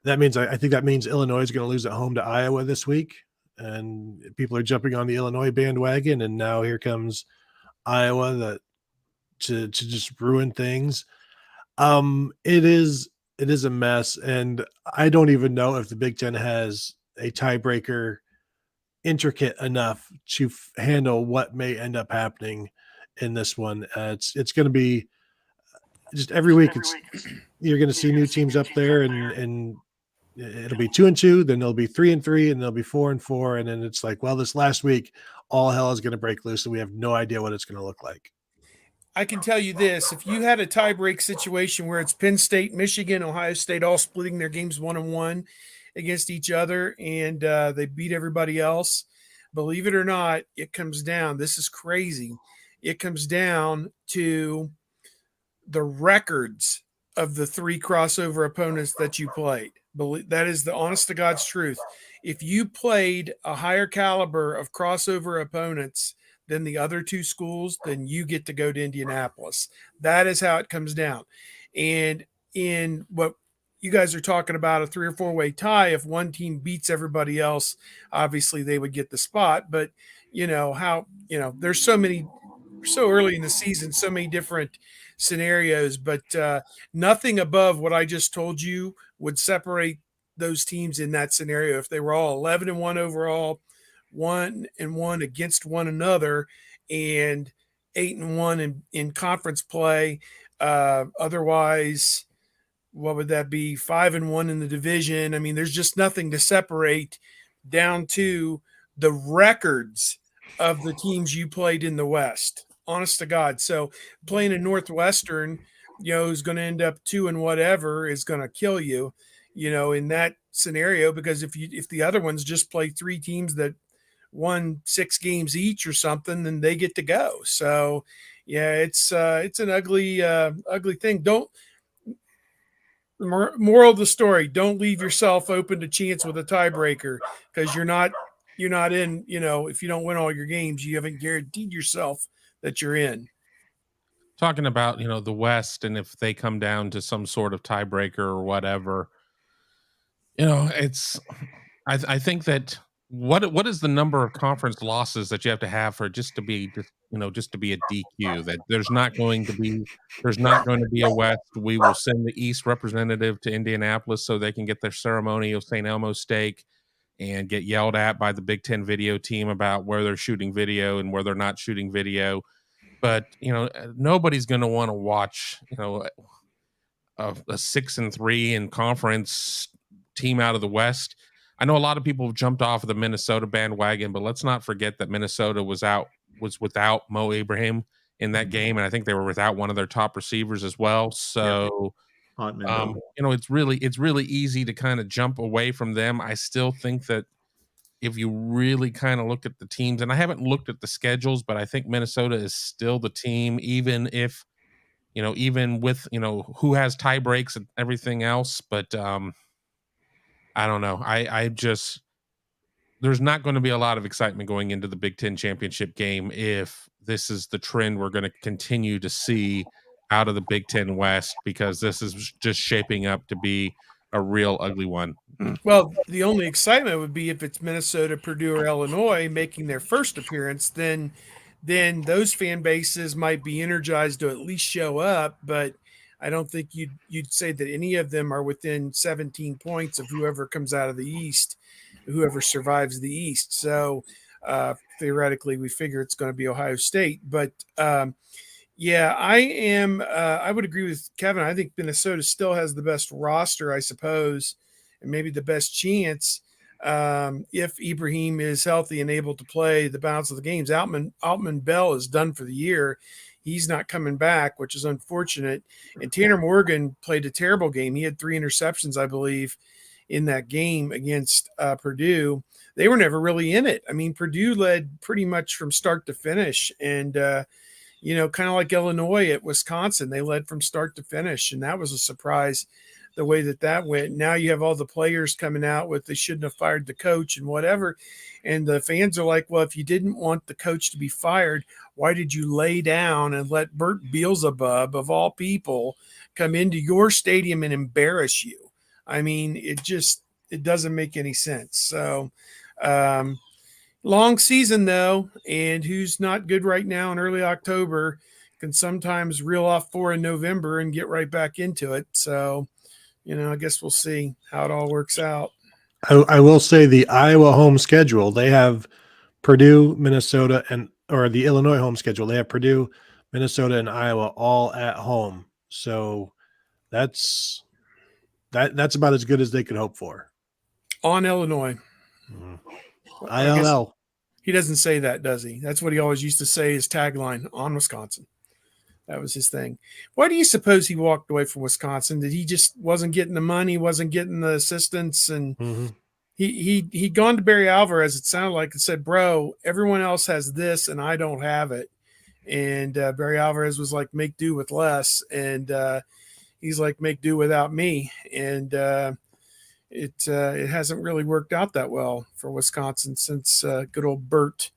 That means I think that means Illinois is going to lose at home to Iowa this week. And people are jumping on the Illinois bandwagon. And now here comes Iowa to just ruin things. It is a mess. And I don't even know if the Big Ten has a tiebreaker intricate enough to handle what may end up happening in this one. It's going to be just every week. You're going to see new teams up there, and it'll be 2-2, then there'll be 3-3, and there'll be 4-4, and then it's like, well, this last week, all hell is going to break loose, and we have no idea what it's going to look like. I can tell you this: if you had a tie-break situation where it's Penn State, Michigan, Ohio State all splitting their games 1-1 against each other, and they beat everybody else, believe it or not, it comes down. This is crazy. It comes down to the records of the 3 crossover opponents that you played. That is the honest to God's truth. If you played a higher caliber of crossover opponents than the other 2 schools, then you get to go to Indianapolis. That is how it comes down. And in what you guys are talking about, a 3 or 4-way tie, if one team beats everybody else, obviously they would get the spot. But there's so early in the season, so many different scenarios, but nothing above what I just told you would separate those teams in that scenario. If they were all 11-1 overall, 1-1 against one another, and 8-1 in conference play. Otherwise, what would that be? 5-1 in the division. I mean, there's just nothing to separate down to the records of the teams you played in the West. Honest to God. So playing in Northwestern, who's going to end up 2 and whatever is going to kill you, in that scenario, because if the other ones just play 3 teams that won 6 games each or something, then they get to go. So yeah, it's an ugly thing. Moral of the story, don't leave yourself open to chance with a tiebreaker, because you're not in, if you don't win all your games, you haven't guaranteed yourself that you're in. Talking about, the West, and if they come down to some sort of tiebreaker or whatever, I think that what is the number of conference losses that you have to have for just to be a DQ? That there's not going to be a West. We will send the East representative to Indianapolis so they can get their ceremonial St. Elmo steak and get yelled at by the Big Ten video team about where they're shooting video and where they're not shooting video. But nobody's going to want to watch a 6-3 in conference team out of the West. I know a lot of people have jumped off of the Minnesota bandwagon, but let's not forget that Minnesota was without Mo Ibrahim in that game, and I think they were without one of their top receivers as well. So, it's really easy to kind of jump away from them. I still think that if you really kind of look at the teams, and I haven't looked at the schedules, but I think Minnesota is still the team, even with who has tie breaks and everything else. But I don't know. I just, there's not going to be a lot of excitement going into the Big Ten championship game if this is the trend we're going to continue to see out of the Big Ten West, because this is just shaping up to be a real ugly one. Well, the only excitement would be if it's Minnesota, Purdue, or Illinois making their first appearance. Then those fan bases might be energized to at least show up. But I don't think you'd say that any of them are within 17 points of whoever comes out of the East, whoever survives the East. So theoretically, we figure it's going to be Ohio State. But yeah, I would agree with Kevin. I think Minnesota still has the best roster, I suppose, and maybe the best chance if Ibrahim is healthy and able to play the balance of the games. Altman Bell is done for the year. He's not coming back, which is unfortunate. And Tanner Morgan played a terrible game. He had 3 interceptions, I believe, in that game against Purdue. They were never really in it. I mean, Purdue led pretty much from start to finish. And, kind of like Illinois at Wisconsin, they led from start to finish. And that was a surprise the way that went. Now you have all the players coming out with they shouldn't have fired the coach and whatever. And the fans are like, well, if you didn't want the coach to be fired, why did you lay down and let Bert Beelzebub, of all people, come into your stadium and embarrass you? I mean, it doesn't make any sense. So long season, though, and who's not good right now in early October can sometimes reel off 4 in November and get right back into it. So, I guess we'll see how it all works out. I will say the Iowa home schedule, they have Purdue, Minnesota, and or the Illinois home schedule. They have Purdue, Minnesota, and Iowa all at home. So that's about as good as they could hope for. On Illinois. I don't know. He doesn't say that, does he? That's what he always used to say, his tagline, on Wisconsin. That was his thing. Why do you suppose he walked away from Wisconsin? That he just wasn't getting the money, wasn't getting the assistance, and he'd gone to Barry Alvarez, it sounded like, and said, bro, everyone else has this and I don't have it. And Barry Alvarez was like, make do with less. And he's like, make do without me. And it hasn't really worked out that well for Wisconsin since good old Bert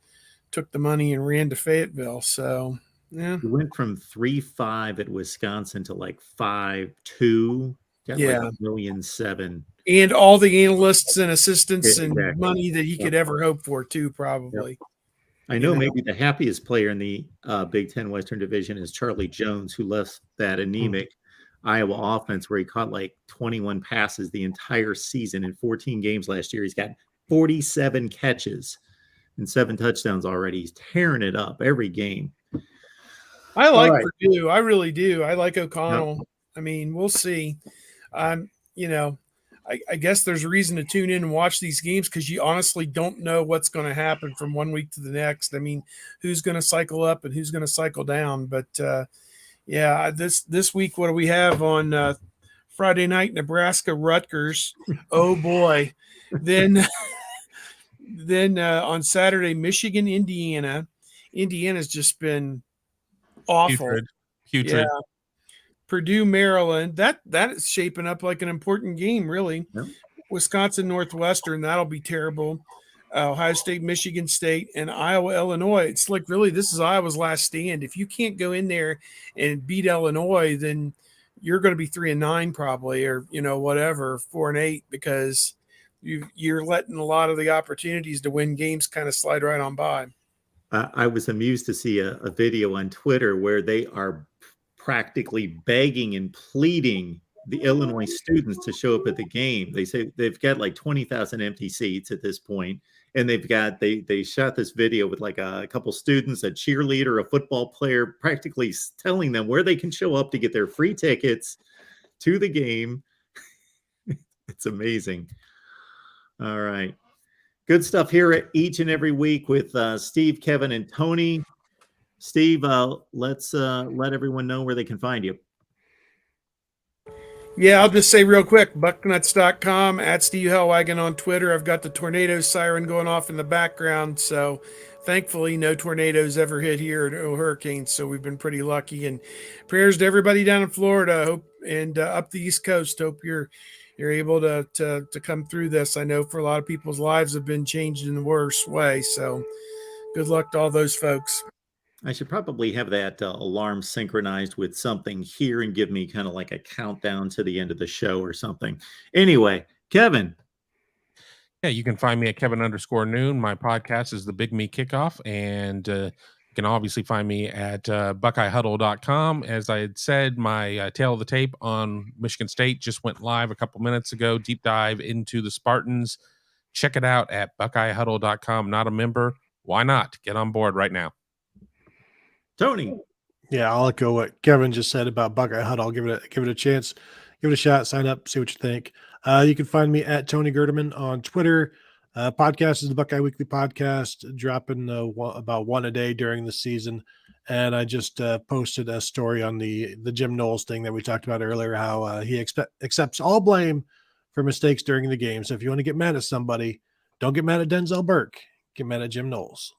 took the money and ran to Fayetteville. So, yeah. He went from 3.5 at Wisconsin to like 5.2. Got like $1.7 million. And all the analysts and assistants and money that he could ever hope for, too, probably. Yep. I know maybe the happiest player in the Big Ten Western Division is Charlie Jones, who left that anemic Iowa offense where he caught like 21 passes the entire season in 14 games last year. He's got 47 catches and 7 touchdowns already. He's tearing it up every game. I like Purdue. I really do. I like O'Connell. Yep. I mean, we'll see. I guess there's a reason to tune in and watch these games because you honestly don't know what's going to happen from one week to the next. I mean, who's going to cycle up and who's going to cycle down. But, this week, what do we have on Friday night? Nebraska, Rutgers. Oh, boy. Then on Saturday, Michigan, Indiana. Indiana's just been awful. Putrid. Yeah. Purdue, Maryland. That is shaping up like an important game, really. Yep. Wisconsin, Northwestern. That'll be terrible. Ohio State, Michigan State, and Iowa, Illinois. It's like, really, this is Iowa's last stand. If you can't go in there and beat Illinois, then you're going to be 3-9 probably, or whatever, 4-8, because you're letting a lot of the opportunities to win games kind of slide right on by. I was amused to see a video on Twitter where they are practically begging and pleading the Illinois students to show up at the game. They say they've got like 20,000 empty seats at this point, and they shot this video with like a couple students, a cheerleader, a football player, practically telling them where they can show up to get their free tickets to the game. It's amazing. All right. Good stuff here each and every week with Steve, Kevin, and Tony. Steve, let's let everyone know where they can find you. Yeah, I'll just say real quick, bucknuts.com, at Steve Hellwagon on Twitter. I've got the tornado siren going off in the background, so thankfully no tornadoes ever hit here, no hurricanes, so we've been pretty lucky. And prayers to everybody down in Florida, hope, and up the East Coast. Hope you're able to come through this. I know for a lot of people's lives have been changed in the worst way, so good luck to all those folks. I should probably have that alarm synchronized with something here and give me kind of like a countdown to the end of the show or something. Anyway, Kevin. Yeah, you can find me at Kevin_Noon. My podcast is the Big Me Kickoff, and you can obviously find me at BuckeyeHuddle.com. As I had said, my tail of the tape on Michigan State just went live a couple minutes ago. Deep dive into the Spartans. Check it out at BuckeyeHuddle.com. Not a member? Why not? Get on board right now. Tony. Yeah, I'll echo what Kevin just said about Buckeye Huddle. I'll give it a chance, give it a shot, sign up, see what you think. You can find me at Tony Gerdeman on Twitter. Podcast is the Buckeye Weekly Podcast, dropping about one a day during the season. And I just posted a story on the Jim Knowles thing that we talked about earlier, how he accepts all blame for mistakes during the game. So if you want to get mad at somebody, don't get mad at Denzel Burke. Get mad at Jim Knowles.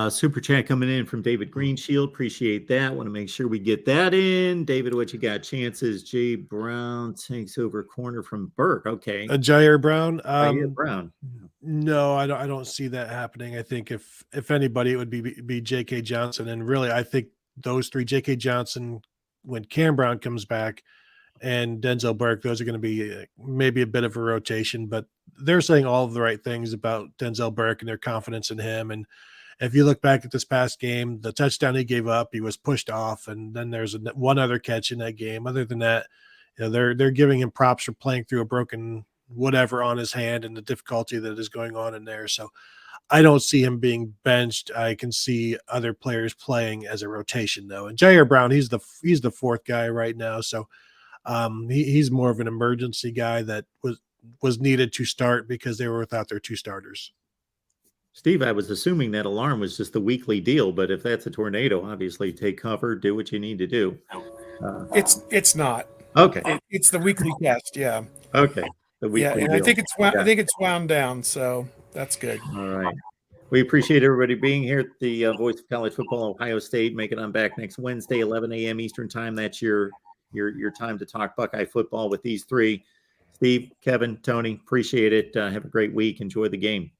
Super chat coming in from David Greenshield. Appreciate that. Want to make sure we get that in. David, what you got? Chances Jay Brown takes over corner from Burke. Okay. Jair Brown. Jair Brown. No, I don't see that happening. I think if anybody, it would be J.K. Johnson. And really, I think those three, J.K. Johnson, when Cam Brown comes back, and Denzel Burke, those are going to be maybe a bit of a rotation. But they're saying all of the right things about Denzel Burke and their confidence in him. And if you look back at this past game, the touchdown he gave up, he was pushed off, and then there's one other catch in that game. Other than that, they're giving him props for playing through a broken whatever on his hand and the difficulty that is going on in there. So I don't see him being benched. I can see other players playing as a rotation though. And Jair Brown, he's the fourth guy right now. So he's more of an emergency guy that was needed to start because they were without their two starters. Steve, I was assuming that alarm was just a weekly deal, but if that's a tornado, obviously take cover, do what you need to do. It's not. Okay. It's the weekly test. Yeah. Okay. The weekly And deal. I think it's wound down. So that's good. All right. We appreciate everybody being here at the Voice of College Football, Ohio State. Make it on back next Wednesday, 11 a.m. Eastern time. That's your time to talk Buckeye football with these three. Steve, Kevin, Tony, appreciate it. Have a great week. Enjoy the game.